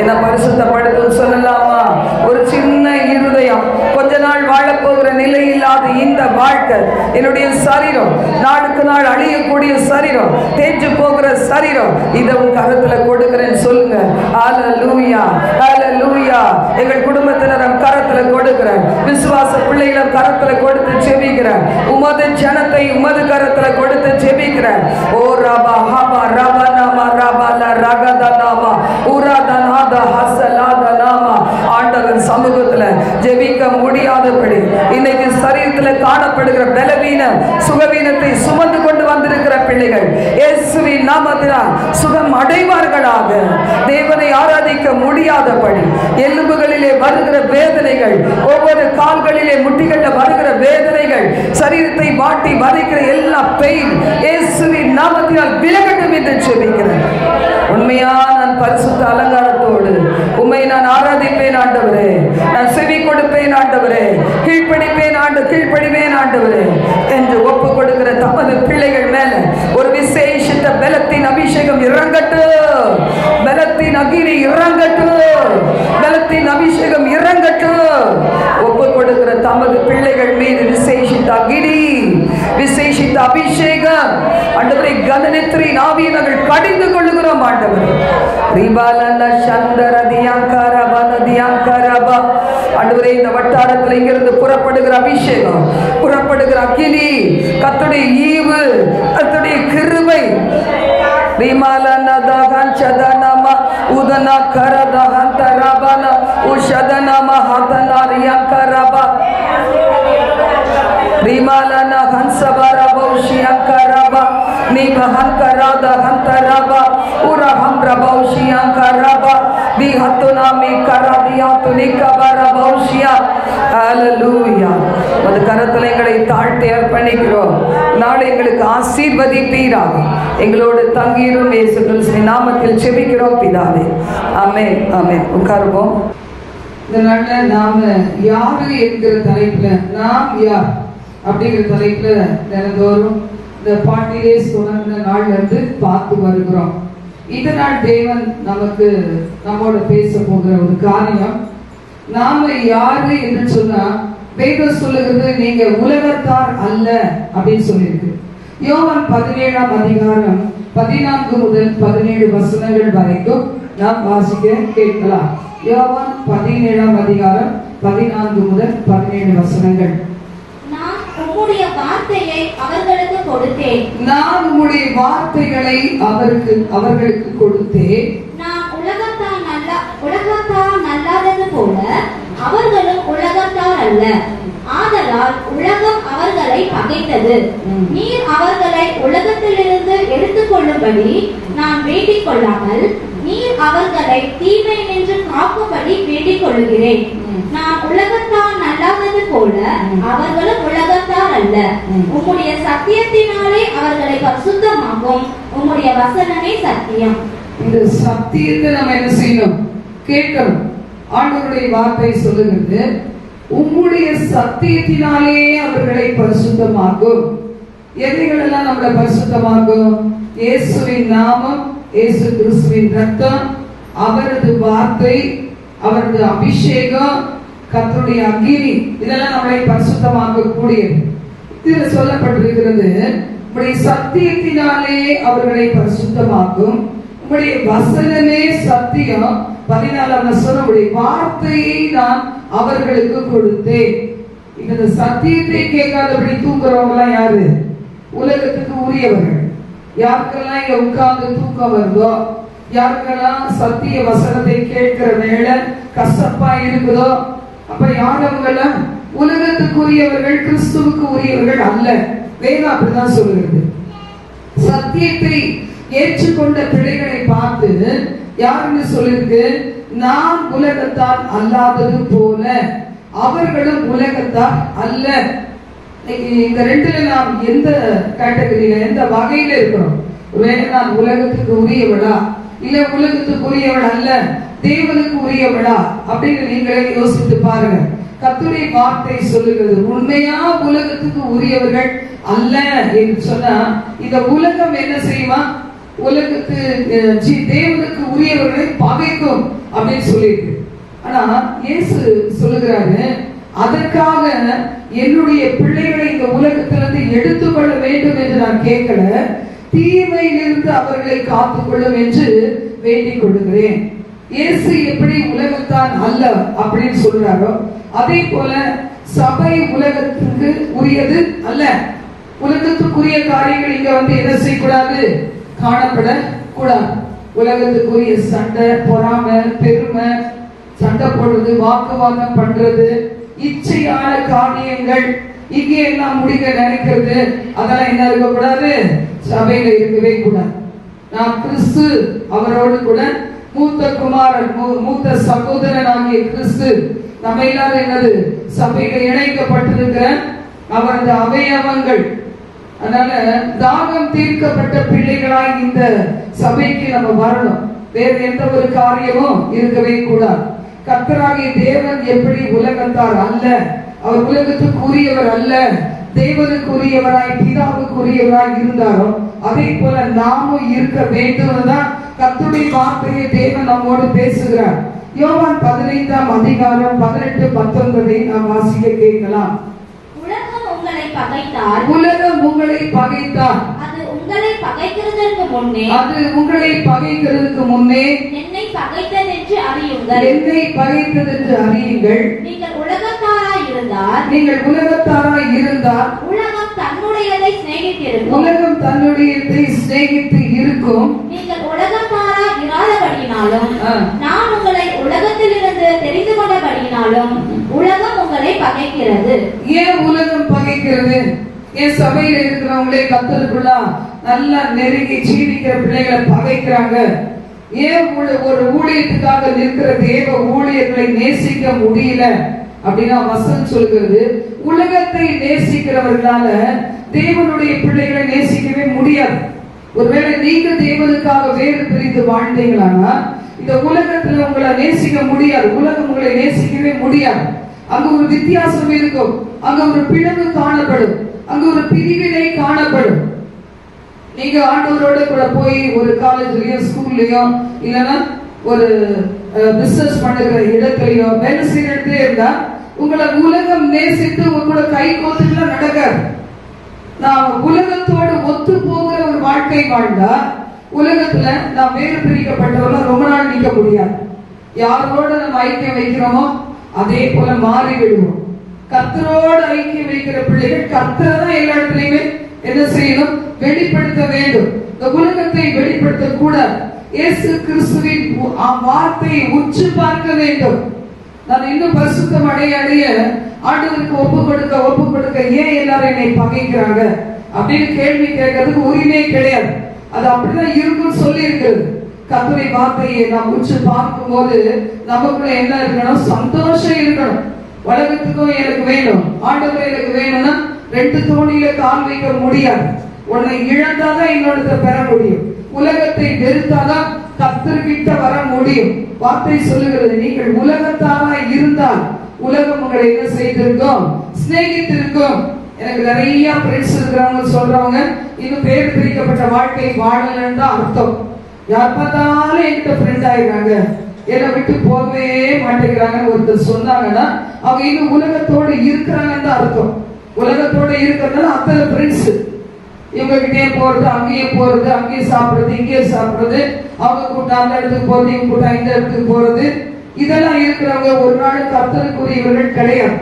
என்ன பரிசுத்தப்படுத்தும் சொல்லலாமா? ஒரு சின்ன இருதயம், கொஞ்ச நாள் வாழப்போகிற நிலை இல்லாத இந்த வாழ்க்கை என்னுடைய சரீரம் நாளுக்கு நாள் அழியக்கூடிய சரீரம், தேஞ்சு போகிற சரீரம், இதை உன் கரத்துல கொடுக்கிறேன்னு சொல்லுங்க. ஹல்லேலூயா, ஹல்லேலூயா. எங்கள் குடும்பத்தினரும் கரத்துல கொடுக்கிறேன், விசுவாச பிள்ளைகளும் கரத்துல கொடுத்து ஜெபிக்கிறேன், உமது ஜனத்தை உமது கரத்துல கொடுத்து ஜெபிக்கிறேன். ஓ ரபா ஹபா ரபா நாமா ரபா ல ரகத நாமா உராத நாத ஹசலாத நாமா. ஆண்டவர் சமூகத்துல ஜெபிக்க முடியாதபடி இன்னைக்கு சரீரத்துல காணப்படுகிற பலவீன சுகவீனத்தை சுமந்து கொண்டு வந்திருக்கிற பிள்ளைகள் இயேசுவின் நாமத்தினால் சுகம் அடைவார்களாக. தேவனை ஆராதிக்க முடியாதபடி எலும்புகளிலே வருகிற வேதனைகள், ஒவ்வொரு கால்களிலே முட்டிகளில் வருகிற வேதனைகள், சரீரத்தை வாட்டி வதைக்கிற எல்லா பெயின் இயேசுவின் நாமத்தினால் விலகட்டும் என்று ஜெபிக்கிறேன். உண்மையா நான் பரிசுத்த அலங்காரத்தோடு உம்மை நான் ஆராதிப்பேன் ஆண்டவரே, நான் செவி கொடுப்பேன் ஆண்டவரே, கீழ்ப்படிவேன் ஆண்டவரே என்று ஒப்பு கொடுக்கிற தமது பிள்ளைகள் மேல ஒரு விசேஷித்த பலத்தின் அபிஷேகம் இறங்கட்டும், பலத்தின் அகிரி இறங்கட்டும், பலத்தின் அபிஷேகம் இறங்கட்டும். ஒப்பு கொடுக்கிற தமது பிள்ளைகள் மீது விசேஷித்த அகிரி, விசேஷித்த அபிஷேகம் ஆண்டவரே, கனநித்திரை ஆவியை நாங்கள் கடிந்து கொள்ளுகிறோம் ஆண்டவரே. ஆண்டவரே, இந்த வட்டாரத்தில் இங்கிருந்து புறப்படுகிற அபிஷேகம், புறப்படுகிற அக்கினி, கர்த்தருடைய ஈவு, கர்த்தருடைய கிருபை, உதனா கரதா ஹந்தரபனா உஷதனமா ஹதனாரியா கரபா ரிமாலனா ஹன்சபரா பௌஷியா கரபா நிபஹன் கராதா ஹந்தரபா உரஹம் ரபௌஷியா கரபா தி ஹத்துனாமி கராதியா துனிகபரா பௌஷியா. ஹல்லேலூயா. அந்த கரத்தில் எங்களை தாழ்த்தி அர்ப்பணிக்கிறோம். நாளை எங்களுக்கு ஆசீர்வதிப்பீராக. எங்களோடு தங்கியிரும் இயேசு கிறிஸ்துவின் நாமத்தில் ஜெபிக்கிறோம் பிதாவே. ஆமென், ஆமென். உட்காருவோம். இந்த நாள்ல நாம யாரு என்கிற தலைப்புல, நாம் யார் அப்படிங்கிற தலைப்புல தினந்தோறும் இந்த 40 days தொடங்கின நாள்ல இருந்து பார்த்து வருகிறோம். இந்த நாள் தேவன் நமக்கு நம்மோட பேச போகிற ஒரு காரியம், நாம யாரு என்று சொன்னா வேதம் சொல்லுகிறது நீங்க உலகத்தார் அல்ல அப்படின்னு சொல்லியிருக்கு. யோவான் 17ஆம் அதிகாரம் 14 முதல் 17 வசனங்கள் வரைக்கும் நாம் வாசிக்க கேட்கலாம். யோவான் 17ஆம் அதிகாரம் 14 முதல் 17 வசனங்கள். நான் உம்முடைய வார்த்தையை அவர்களுக்கு கொடுத்தேன். நான் உம்முடைய வார்த்தைகளை அவர்களுக்கு கொடுத்தேன். நான் உலகத்தார் நல்லாதது போல அவர்களும் உலகத்தார் அல்ல. ஆதலால் உலகம் அவர்களை பகைத்தது. நீர் அவர்களை உலகத்திலிருந்து எடுத்துக் கொள்ளும்படி நான் வேண்டிக் கொள்ளாமல் நீர் அவர்களை தீமை நின்று காக்கும்படி வேண்டிக் கொள்கிறேன். நான் உலகத்தார் நல்லாதது போல அவர்களும் உலகத்தார் அல்ல. உம்முடைய சத்தியத்தினாலே அவர்களை பரிசுத்தமாக்கும். உம்முடைய வசனமே சத்தியம். இந்த சத்தியத்தை நம்ம என்ன செய்யணும்? கேட்கணும். ஆண்டவருடைய வார்த்தை சொல்லுகிறது, உம்முடைய சத்தியத்தினாலே அவர்களை பரிசுத்தமாக்கும். எவைகள் எல்லாம் நம்மளை பரிசுத்தமாக்கும்? இயேசுவின் நாமம், இயேசு கிறிஸ்துவின் ரத்தம், அவரது வார்த்தை, அவரது அபிஷேகம், கர்த்தருடைய அக்கினி, இதெல்லாம் நம்மளை பரிசுத்தமாக்க கூடியது. இதில் சொல்லப்பட்டிருக்கிறது, உம்முடைய சத்தியத்தினாலே அவர்களை பரிசுத்தமாக்கும். உம்முடைய வசனமே சத்தியம். 14ஆம் வசனம், உம்முடைய வார்த்தையை நான் அவர்களுக்கு கொடுத்தேன். இந்த சத்தியத்தை கேட்காதபடி தூங்குறவங்க யாரு? உலகத்துக்கு உரியவர்கள். யாருக்கெல்லாம் இங்க உட்கார்ந்து தூக்கம் வருதோ, யாருக்கெல்லாம் சத்திய வசனத்தை கேட்கிற வேளை கசப்பா இருக்குதோ, அப்ப யாரவங்கெல்லாம் உலகத்துக்குரியவர்கள், கிறிஸ்துவுக்கு உரியவர்கள் அல்ல. வேதம் அப்படிதான் சொல்லுகிறது. சத்தியத்தை ஏற்றுக்கொண்ட பிள்ளைகளை பார்த்து யாருன்னு சொல்லிருக்கு? நாம் உலகத்தார் அல்லாதது போல அவர்களும் உலகத்தார் அல்ல. இந்த ரெண்டுல நாம் எந்த கேட்டகரியில, எந்த வகையில இருக்கிறோம்? ஒருவேளை நான் உலகத்துக்கு உரியவளா, இல்ல உலகத்துக்கு உரியவள் அல்ல, தேவனுக்கு உரியவளா அப்படின்னு நீங்களே யோசித்து பாருங்க. கர்த்தருடைய வார்த்தை சொல்லுகிறது, உண்மையா உலகத்துக்கு உரியவர்கள் அல்ல என்று சொன்னா இந்த உலகம் என்ன செய்யுமா? உலகத்து தேவனுக்கு உரியவர்களை பகைக்கும் அப்படின்னு சொல்லியிருக்கு. ஆனா இயேசு சொல்லுகிறாரு, அதற்காக என்னுடைய பிள்ளைகளை இந்த உலகத்திலிருந்து எடுத்துக்கொள்ள வேண்டும் என்று நான் கேட்கல, தீமையிலிருந்து அவர்களை காத்துக்கொள்ளும் என்று வேண்டிக் கொள்கிறேன். இயேசு எப்படி உலகத்தான் அல்ல அப்படின்னு சொல்றாரோ அதே போல சபை உலகத்துக்கு உரியது அல்ல. உலகத்துக்குரிய காரியங்கள் இங்க என்ன செய்யக்கூடாது, காணப்படக்கூடாது. உலகத்துக்குரிய சண்டை, பொறாமை, பெருமை, சண்டை போடுறது, வாக்குவாதம் பண்றது, இச்சையான காரியங்கள் இங்கே எல்லாம் முடிக்க நினைக்கிறது, அதெல்லாம் என்ன இருக்கக்கூடாது, சபையில இருக்கவே கூடாது. நாம் கிறிஸ்து அவரோடு கூட மூத்த குமாரன், மூத்த சகோதரன் ஆகிய கிறிஸ்து நம்ம எல்லாரும் என்னது சபையில இணைக்கப்பட்டிருக்கிற அவரது அவயவங்கள். அதனால தாகம் தீர்க்கப்பட்ட பிள்ளைகளாய் இந்த சபைக்கு நம்ம வரணும். வேற எந்த ஒரு காரியமும் இருக்கவே கூடாது. கர்த்தராகிய தேவன் எப்படி உலகத்தார் அல்ல, அவர் உலகத்துக்குரியவர் அல்ல, தேவனுக்குரியவராய் பிதாவுக்குரியவராய் இருந்தாரோ அதே போல நாமும் இருக்க வேண்டும் தான் கர்த்தருடைய வார்த்தையை தேவன் நம்மோடு பேசுகிறார். யோவான் 15ஆம் அதிகாரம் 18, 19 நாம் வாசிக்க கேட்கலாம். உலகம் உங்களை பகைத்தால், உலகம் உங்களை பகைத்தால், அது உங்களை பகைக்கிறதற்கு முன்னே என்னை பகைத்தது என்று அறியுங்கள். என்னை பகைத்தது என்று அறியுங்கள். நீங்கள் உலகத்தாராய் இருந்தால் உலகம் தன்னுடையதை சிநேகித்து இருக்கும். நீங்கள் உலகத்தாராய் இராதபடியினாலும் நான் உங்களை உலகத்திலிருந்து தெரிந்து கொண்டபடியினாலும் உலகம் உங்களை பகைக்கிறது. ஏன் உலகம் பகைக்கிறது? என் சபையில இருக்கிறவங்களே கர்த்தருக்குள்ள நல்லா நெருங்கி ஜீவிக்கிற பிள்ளைகளை பகைக்கிறாங்க. ஏன் ஒரு ஊழியத்துக்காக நிற்கிற தேவ ஊழியர்களை நேசிக்க முடியல அப்படின்னா வசனம் சொல்கிறது, உலகத்தை நேசிக்கிறவர்களால தேவனுடைய பிள்ளைகளை நேசிக்கவே முடியாது. ஒருவேளை நீங்க தேவனுக்காக வேறு பிரிந்து வாழ்ந்தீங்களானா இந்த உலகத்துல உங்களை நேசிக்க முடியாது, உலகம் உங்களை நேசிக்கவே முடியாது. அங்க ஒரு வித்தியாசம் இருக்கும், அங்க ஒரு பிளவு காணப்படும், அங்க ஒரு பிரிவினை காணப்படும். நீங்க ஆண்டவரோட கூட போய் ஒரு காலேஜ்லயோ ஸ்கூல்லயோ இல்லைன்னா ஒரு பிசினஸ் பண்ணுகிற இடத்துலயோ வேலை செய்யற இடத்துல இருந்தா உங்களை உலகம் நேசித்து உங்களோட கை கோத்துலாம் நடக்காது. நான் உலகத்தோடு ஒத்து போகிற ஒரு வாழ்க்கை வாழ்ந்தா உலகத்துல நாம் வேறு பிரிக்கப்பட்டவர்கள் ரொம்ப நாள் நிற்க முடியாது. யாரோட நம்ம ஐக்கியம் வைக்கிறோமோ அதே போல மாறி விடுவோம். கர்த்தரோடு ஐக்கியம் வைக்கிற பிள்ளைகள் கர்த்தரை தான் எல்லா இடத்துலயுமே என்ன செய்யணும், வெளிப்படுத்த வேண்டும். இந்த உலகத்தை வெளிப்படுத்த கூடாது. இயேசு கிறிஸ்துவின் வார்த்தையை உற்று பார்க்க வேண்டும். நான் இன்னும் பரிசுத்தம் அடைய ஆண்டவருக்கு ஒப்பு கொடுக்க ஏன் எல்லாரும் என்னை பகைக்கிறாங்க அப்படின்னு கேள்வி கேட்கறதுக்கு உரிமை கிடையாது. அது அப்படிதான் இருக்குன்னு சொல்லி இருக்கிறது. கர்த்தருடைய வார்த்தையை நாம் உற்று பார்க்கும் போது நமக்குள்ள என்ன இருக்கணும், சந்தோஷம் இருக்கணும். உலகத்துக்கும் எனக்கு வேணும், ஆண்டவர் எனக்கு வேணும்னா ரெண்டு தோணியில கால் வைக்க முடியாது. உன்னை இழந்தாதான் இன்னொருத்த பெற முடியும். உலகத்தை வெறுத்தாதான் கர்த்தர்கிட்ட வர முடியும். வார்த்தை சொல்லுகிறது, நீங்கள் உலகத்தாராய் இருந்தால் உலகம் உங்களை என்ன செய்திருக்கும், சிநேகித்திருக்கும். எனக்கு நிறைய ஃப்ரெண்ட்ஸ் இருக்கிறவங்க சொல்றவங்க இன்னும் பேர் பிரிக்கப்பட்ட வாழ்க்கை வாழலன்னு தான் அர்த்தம். யார் பார்த்தாலும் என்கிட்ட ஃப்ரெண்ட் ஆயிடுறாங்க, என்னை விட்டு போகவே மாட்டேங்கிறாங்கன்னு ஒருத்தர் சொன்னாங்கன்னா அவங்க இன்னும் உலகத்தோடு இருக்கிறாங்கன்னு தான் அர்த்தம். உலகத்தோடு இருக்கிறதுனால அத்தனை ஃப்ரெண்ட்ஸ் இவங்க கிட்டே போறது, அங்கேயே போறது, அங்கேயே சாப்பிடுறது, இங்கேயே சாப்பிடுறது, அவங்க கூட்டம் அந்த இடத்துக்கு போறது, இவங்க கூட்டம் இந்த இடத்துக்கு போறது, இதெல்லாம் இருக்கிறவங்க ஒரு நாள் கர்த்தருக்குரியவர்கள் கிடையாது.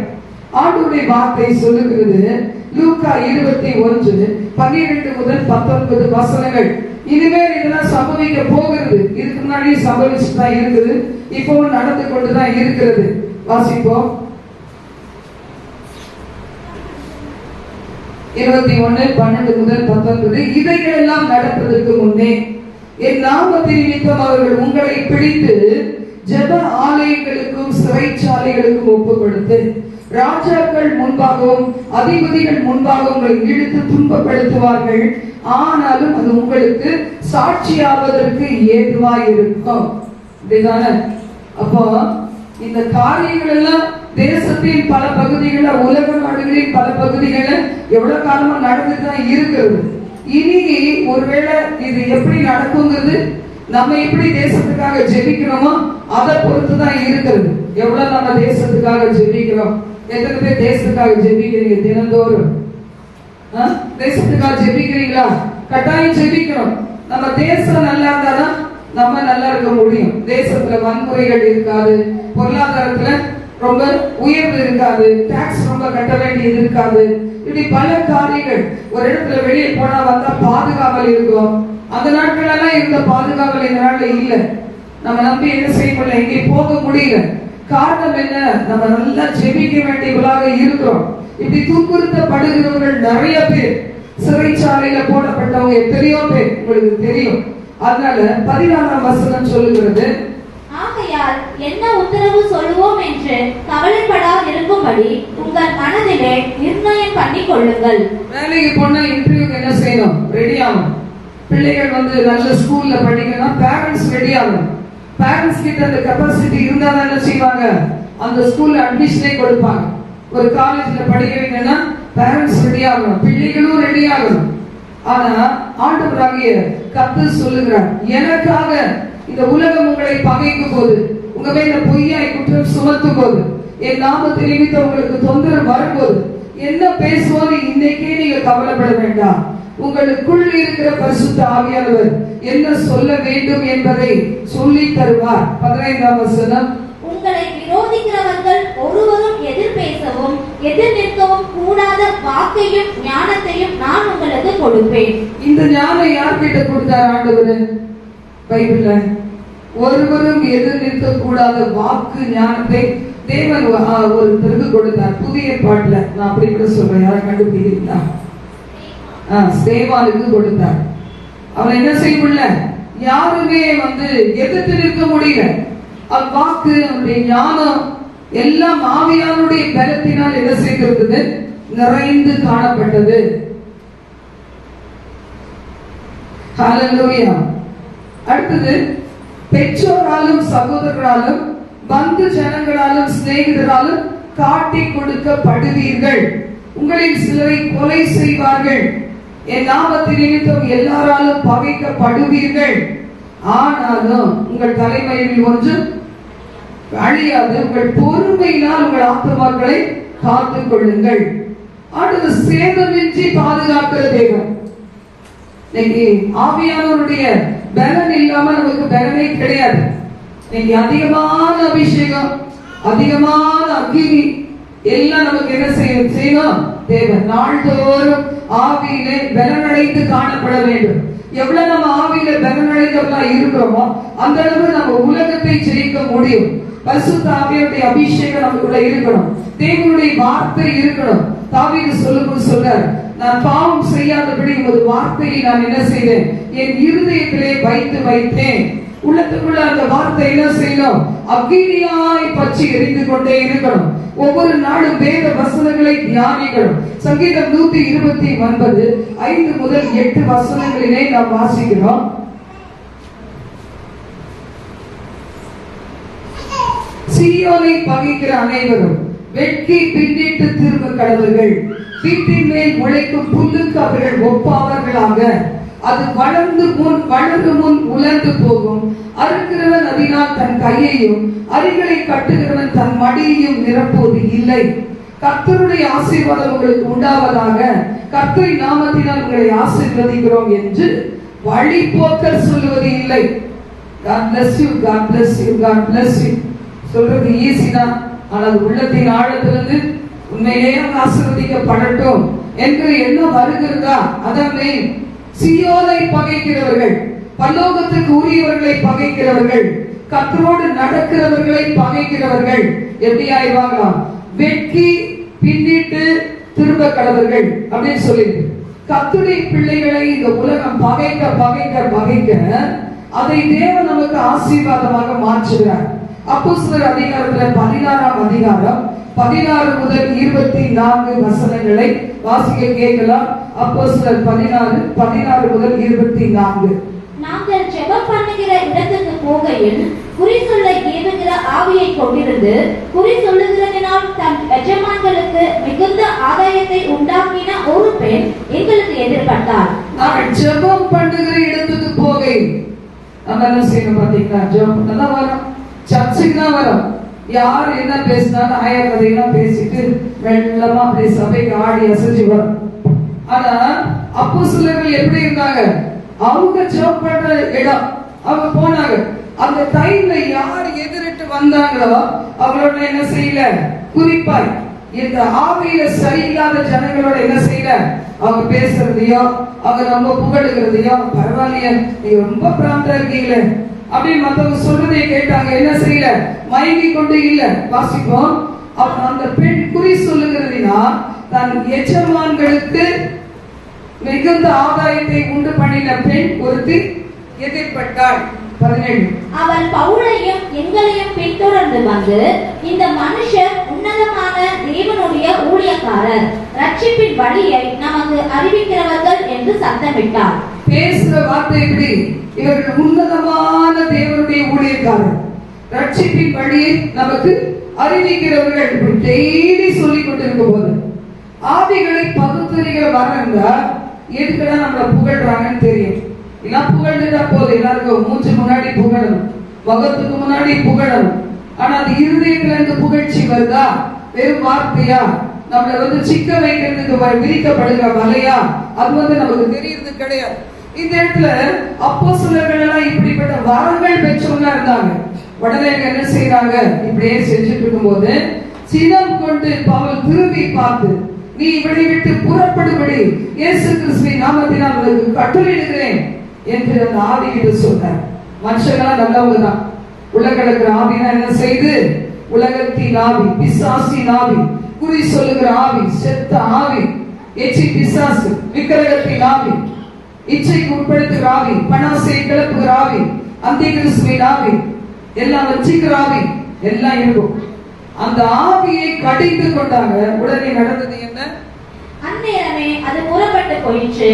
ஆண்டவருடைய வார்த்தை சொல்லுகிறது, லூக்கா 21, 12 முதல் 19 வசனங்கள். இனிமேல் இதெல்லாம் சம்பவிக்க போகிறது. இதுக்கு முன்னாடி சம்பவிச்சுதான் இருக்குது, இப்பவும் நடந்து கொண்டுதான் இருக்கிறது. வாசிப்போம். 21, 12 முதல் 19. இவைகள் எல்லாம் நடப்பதற்கு முன்னே என் நாமத்தின் நிமித்தம் அவர்கள் உங்களை பிடித்து ஜெப ஆலயங்களுக்கும் சிறைச்சாலைகளுக்கும் ஒப்புக் கொடுத்து ராஜாக்கள் முன்பாகவும் அதிபதிகள் முன்பாகவும் உங்களை இழுத்து துன்பப்படுத்துவார்கள். ஆனாலும் அது உங்களுக்கு சாட்சியாவதற்கு ஏதுவாய் இருக்கும். அப்படிதானே? அப்போ இந்த காரியங்கள் எல்லாம் தேசத்தின் பல பகுதிகளில், உலக நாடுகளின் பல பகுதிகளில் எவ்வளவு காலமா நடந்துட்டு தான் இருக்கிறது. இனி ஒருவேளை இது எப்படி நடக்குங்கிறது நம்ம எப்படி தேசத்துக்காக ஜெபிக்கிறோமோ அதை பொறுத்துதான் இருக்கிறது. எவ்வளவு நம்ம தேசத்துக்காக ஜெபிக்கிறோம், எத்தனை பேர் தேசத்துக்காக ஜெபிக்கிறீங்க? தினந்தோறும் தேசத்துக்காக ஜெபிக்கிறீங்களா? கட்டாயம் ஜெபிக்கணும். நம்ம தேசம் நல்லா இருந்தாதான் நம்ம நல்லா இருக்க முடியும். தேசத்துல வன்முறைகள் இருக்காது, பொருளாதாரத்துல ரொம்ப உயர்வு இருக்காது, டாக்ஸ் ரொம்ப கட்ட வேண்டியது இருக்காது. இப்படி பல காரியங்கள். ஒரு இடத்துல வெளியே போனா வந்தா பாதுகாவல் இருக்கும். அந்த நாட்கள் எல்லாம் இருந்த பாதுகாவல் இந்த நாள்ல இல்ல. நம்ம நம்பி என்ன செய்ய முடியல, எங்கேயும் போக முடியல. காரணம் என்ன? நம்ம நல்லா ஜெபிக்க வேண்டியவர்களாக இருக்கிறோம். இப்படி துன்புறுத்தப்படுகிறவர்கள் நிறைய பேர், சிறைச்சாலையில போடப்பட்டவங்க எத்தனையோ பேர் உங்களுக்கு தெரியும். அதனால 14ஆம் வசனம் சொல்லுகிறது, ஆகையால் என்ன உத்தரவு சொல்லுவோம் என்று கவலைப்படாதிருக்கும்படி உங்கள் மனதிலே நிர்ணயம் பண்ணி கொள்ளுங்கள். வேலைக்கு போனா இன்டர்வியூக்கு என்ன செய்யணும்? ரெடி ஆகணும். பிள்ளைகள் நல்ல ஸ்கூல்ல படிக்கணும், பேரண்ட்ஸ் ரெடி ஆகணும். பேரண்ட்ஸ் கிட்ட அந்த கெபாசிட்டி இருந்தா தான் என்ன செய்வாங்க? அந்த ஸ்கூல்ல அட்மிஷனே கொடுப்பாங்க. ஒரு காலேஜ்ல படிக்க வைக்கணும்னா பேரண்ட்ஸ் ரெடி ஆகணும், பிள்ளைகளும் ரெடி ஆகணும். ஆனா ஆண்டவராகிய கர்த்தர் சொல்லுகிறார், எனக்காக இந்த உலகம் உங்களை பகைக்கும் போது, உங்க மேல பொய்யாய் குற்றம் சுமத்தும் போது, என் நாமத்தை நிமித்தம் உங்களுக்கு தொந்தரவு வரும்போது என்ன பேசுவோம் இன்னைக்கே நீங்க கவலைப்பட வேண்டாம். உங்களுக்குள் இருக்கிற பரிசுத்த ஆவியானவர் என்ன சொல்ல வேண்டும் என்பதை சொல்லி தருவார். 15ஆம் வசனம், உங்களை விரோதிக்கிறவர்கள் ஒருவரும் எதிர் பேசவும் எதிர் நிற்கவும் கூடாத வாக்கையும் ஞானத்தையும் நான் உங்களுக்கு கொடுப்பேன். இந்த ஞானம் யார்கிட்ட கொடுத்தார் ஆண்டவர்? பைபிள்ல ஒருவரும் எதிர் நிற்க கூடாத வாக்கு ஞானத்தை தேவன் ஒருத்தருக்கு கொடுத்தார். புதிய பாட்டுல நான் அப்படி கூட சொல்றேன், யாரை கண்டுபிடிக்கிறீங்களா? ஸ்தேவானுக்கு கொடுத்தார். அவன் என்ன செய்ய முடியல, யாருமே எதிர்த்து நிற்க முடியல. அவ்வாக்கு, அவனுடைய ஞானம் எல்லாம் ஆவியானுடைய பலத்தினால் என்ன செய்திருந்தது? நிறைந்து காணப்பட்டது. ஹல்லேலூயா. அடுத்தது, பெற்றோராலும் சகோதரராலும் பந்து ஜனங்களாலும் சிநேகிதராலும் காட்டி கொடுக்கப்படுவீர்கள். உங்களில் சிலரை கொலை செய்வார்கள். என் நாமத்தின் நிமித்தம் எல்லாராலும் பகைக்கப்படுவீர்கள். ஆனாலும் உங்கள் தலைமையில் ஒன்று அழியாது. உங்கள் பொறுமையினால் உங்கள் ஆத்துமாக்களை காத்துக் கொள்ளுங்கள். அடுத்து, சேதமின்றி பாதுகாக்கிற தேவன். இன்னைக்கு ஆவியானவருடைய பலன் இல்லாம நமக்கு பலனே கிடையாது. இன்னைக்கு அதிகமான அபிஷேகம், அதிகமான அக்கினி எல்லாம் நமக்கு என்ன செய்யணும்? தேவன் நாள்தோறும் ஆவியிலே பலனடைந்து காணப்பட வேண்டும். எவ்வளவு நம்ம ஆவியில பலனடைந்தவர்களா இருக்கிறோமோ அந்த அளவு நம்ம உலகத்தை ஜெயிக்க முடியும். பரிசுத்த ஆவியுடைய அபிஷேகம் நமக்குள்ள இருக்கணும். தேவனுடைய வார்த்தை இருக்கணும். தாவீது சொல்லும்போது சொல்றார், நான் பாவம் செய்யாதபடி உமது வார்த்தையை நான் என்ன செய்தேன்? என் இருதயத்திலே வைத்து வைத்தேன். உள்ளத்துக்குள்ள அந்த வார்த்தை என்ன செய்யணும்? அக்கினியாய் பற்றி எரிந்து கொண்டே இருக்கணும். ஒவ்வொரு நாளும் வேத வசனங்களை தியானிக்கணும். சங்கீதம் 129 5 முதல் 8 வசனங்களிலே நாம் வாசிக்கிறோம். சீயோனை பகைக்கிற அனைவரும் வெட்கி பின்னிட்டு திரும்ப கடவர்கள். வீட்டின் மேல் முளைக்கும் புல்லுக்கு அவர்கள் ஒப்பாவர்களாக. அது வளரும் முன் உலர்ந்து போகும். அறுக்கிறவன் அதனால் தன் கையையும் அரிகளை கட்டுகிறவன் தன் மடியையும் நிரப்புவது இல்லை. கர்த்தருடைய ஆசீர்வாதம் உங்களுக்கு உண்டாவதாக. கர்த்தரின் நாமத்தினால் உங்களை ஆசீர்வதிக்கிறோம் என்று வழி போக்கர் சொல்லுவது இல்லை. God bless you, God bless you, God bless you சொல்றது ஈஸிதான். ஆனால் உள்ளத்தின் ஆழத்திலிருந்து உண்மையிலேயே ஆசீர்வதிக்கப்படட்டும் என்று என்ன வருகிறதா? அதாவது சீயோனை பகைக்கிறவர்கள், பரலோகத்துக்கு உரியவர்களை பகைக்கிறவர்கள், கர்த்தரோடு நடக்கிறவர்களை பகைக்கிறவர்கள் எப்படி ஆயிடுவாங்களாம்? வெட்கி பின்னிட்டு திரும்ப கடவர்கள் அப்படின்னு சொல்லிட்டு, கர்த்தருடைய பிள்ளைகளை இந்த உலகம் பகைக்க பகைக்க பகைக்க அதை தேவன் நமக்கு ஆசீர்வாதமாக மாற்றுகிறார். அப்போஸ்தலர் அதிகாரத்துல 16ஆம் அதிகாரம் 16 முதல் 24 வசனங்களை வாசிக்க கேட்கலாம். அப்போஸ்தலர் 16 முதல் 24. நாங்கள் ஜெபம் பண்ணுகிற இடத்துக்கு போகையில் குறி சொல்ல ஏவுகிற ஆவியை கொண்டிருந்து குறி சொல்லுகிறதினால் தன் எஜமான்களுக்கு மிகுந்த ஆதாயத்தை உண்டாக்கின ஒரு பெண் எங்களுக்கு எதிர்பட்டார். நாங்கள் ஜெபம் பண்ணுகிற இடத்துக்கு போகையில் நம்ம என்ன செய்யணும் பாத்தீங்களா? ஜெபம் தான் வரும், சர்ச்சுக்கு தான் வரும். யார் என்ன பேசினாலும் ஆயா கதையெல்லாம் பேசிட்டு வெள்ளமா அப்படியே சபைக்கு ஆடி அசைஞ்சு வரும். ஆனா அப்போஸ்தலர்கள் எப்படி இருந்தாங்க? அவங்க ஜெபம் பண்ற இடம் அவங்க போனாங்க. அந்த டைம்ல யார் எதிரிட்டு வந்தாங்களோ அவங்களோட என்ன செய்யல? குறிப்பாய் இந்த ஆவியில சரியில்லாத ஜனங்களோட என்ன செய்யல? அவங்க பேசுறதையோ அவங்க ரொம்ப புகழுகிறதையோ, பரவாயில்லையே நீங்க ரொம்ப பிராந்தா இருக்கீங்களே அப்படின்னு மத்தவங்க சொல்றதை கேட்டாங்க. என்ன செய்யல? மயங்கி கொண்டு இல்ல. வாசிப்போம். அந்த பெண் குறி சொல்லுகிறதுனா தன் எஜமான்களுக்கு மிகுந்த ஆதாயத்தை உண்டு பண்ணின பெண் ஒருத்தி எதிர்பட்டாள். 17 அவள் பவுலையும் எங்களையும் பின்தொடர்ந்து வந்து, இந்த மனுஷர் உன்னதமான தேவனுடைய ஊழியக்காரர், ரட்சிப்பின் வழியை நமக்கு அறிவிக்கிறவர்கள் என்று சத்தமிட்டார். பேசுற வார்த்தை எப்படி? இவர்கள் உன்னதமான தேவனுடைய ஊழியக்காரர், ரட்சிப்பின் வழியை நமக்கு அறிவிக்கிறவர்கள் டெய்லி சொல்லிக் கொண்டிருக்கும் போது ஆவிகளை பகுத்தறிகிற வரந்தா எதுக்குதான் நம்மளை புகழ்றாங்கன்னு தெரியும். எல்லாம் புகழ்ந்துட்டா போதும், எல்லாருக்கும் மூச்சு முன்னாடி புகழணும், முகத்துக்கு முன்னாடி புகழணும். ஆனா அது இருதயத்துல இருந்து புகழ்ச்சி வருதா? வெறும் வார்த்தையா? நம்மளை சிக்க வைக்கிறதுக்கு விரிக்கப்படுகிற வலையா? அது நமக்கு தெரியறது கிடையாது. இந்த இடத்துல அப்போஸ்தலர்கள் எல்லாம் இப்படிப்பட்ட வரங்கள் பெற்றவங்களா இருந்தாங்க. உடனே என்ன செய்யறாங்க? இப்படியே செஞ்சுட்டு இருக்கும் போது சினம் கொண்டு பவுல் திரும்பி பார்த்து, நீ இவனை விட்டு புறப்படும்படி இயேசு கிறிஸ்துவின் நாமத்தினால் உனக்கு கட்டளையிடுகிறேன் என்று அந்த ஆவி கிட்ட சொன்னார். மனுஷங்களாம் நல்லவங்க தான். உலகில் இருக்கிற ஆவினா என்ன செய்து? உலகத்தின் ஆவி, பிசாசின் ஆவி, குறி சொல்லுகிற ஆவி, செத்த ஆவி, எச்சி பிசாசு, விக்கிரகத்தின் ஆவி, இச்சைக்கு உட்படுத்துகிற ஆவி, பணாசை கிளப்புகிற ஆவி, அந்தி கிறிஸ்துவின் ஆவி, எல்லாம் வச்சிக்கிற ஆவி எல்லாம் இருக்கும். அந்த ஆவியை கடிந்து கொண்டாங்க. உடனே நடந்தது என்ன? அந்நேரமே அது புறப்பட்டு போயிற்று.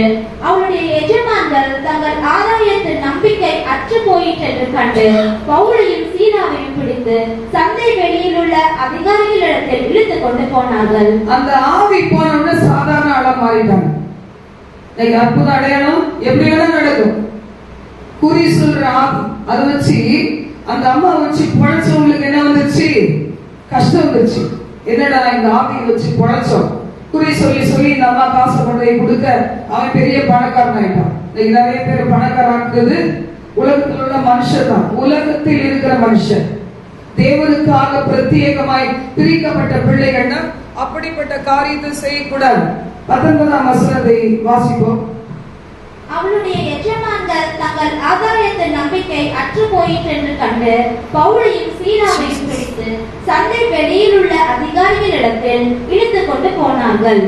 அவளுடைய எஜமான்கள் தங்கள் ஆதாயத்தின் நம்பிக்கை அற்று போயிற்று என்று கண்டு பவுலையும் சீலாவையும் பிடித்து சந்தை வெளியில் உள்ள அதிகாரிகளிடத்தில் இழுத்து கொண்டு போனார்கள். அந்த ஆவி போனோம்னா சாதாரண ஆளா மாறிட்டாங்க. அற்புத அடையாளம் எப்படி வேணா நடக்கும். குறி சொல்ற ஆவி அதை வச்சு அந்த அம்மா வச்சு பொழைச்சவங்களுக்கு என்ன வந்துச்சு? கஷ்டம் வந்துச்சு. என்னடா இந்த ஆவியை வச்சு பொழைச்சோம், குறி சொல்லி சொல்லி இந்த அம்மா காசு கொண்டு கொடுக்க அவன் பெரிய பணக்காரன் ஆயிட்டான். நிறைய பேர் பணக்காரன் உலகத்தில் உள்ள மனுஷன் தான். உலகத்தில் இருக்கிற மனுஷன் தேவனுக்காக பிரத்யேகமாய் பிரிக்கப்பட்ட பிள்ளைகள் அப்படிப்பட்ட காரியத்தை செய்யக்கூடாது. 19ஆம் வசனத்தை வாசிப்போம். அவளுடைய எஜமான்கள் தங்கள் ஆதாயத்தின் நம்பிக்கை அற்று போயிற்று என்று கண்டு பவுலையும் சீலாவையும் பிடித்து சந்தை வெளியில் உள்ள அதிகாரிகளிடத்தில் இழுத்து கொண்டு போனார்கள்.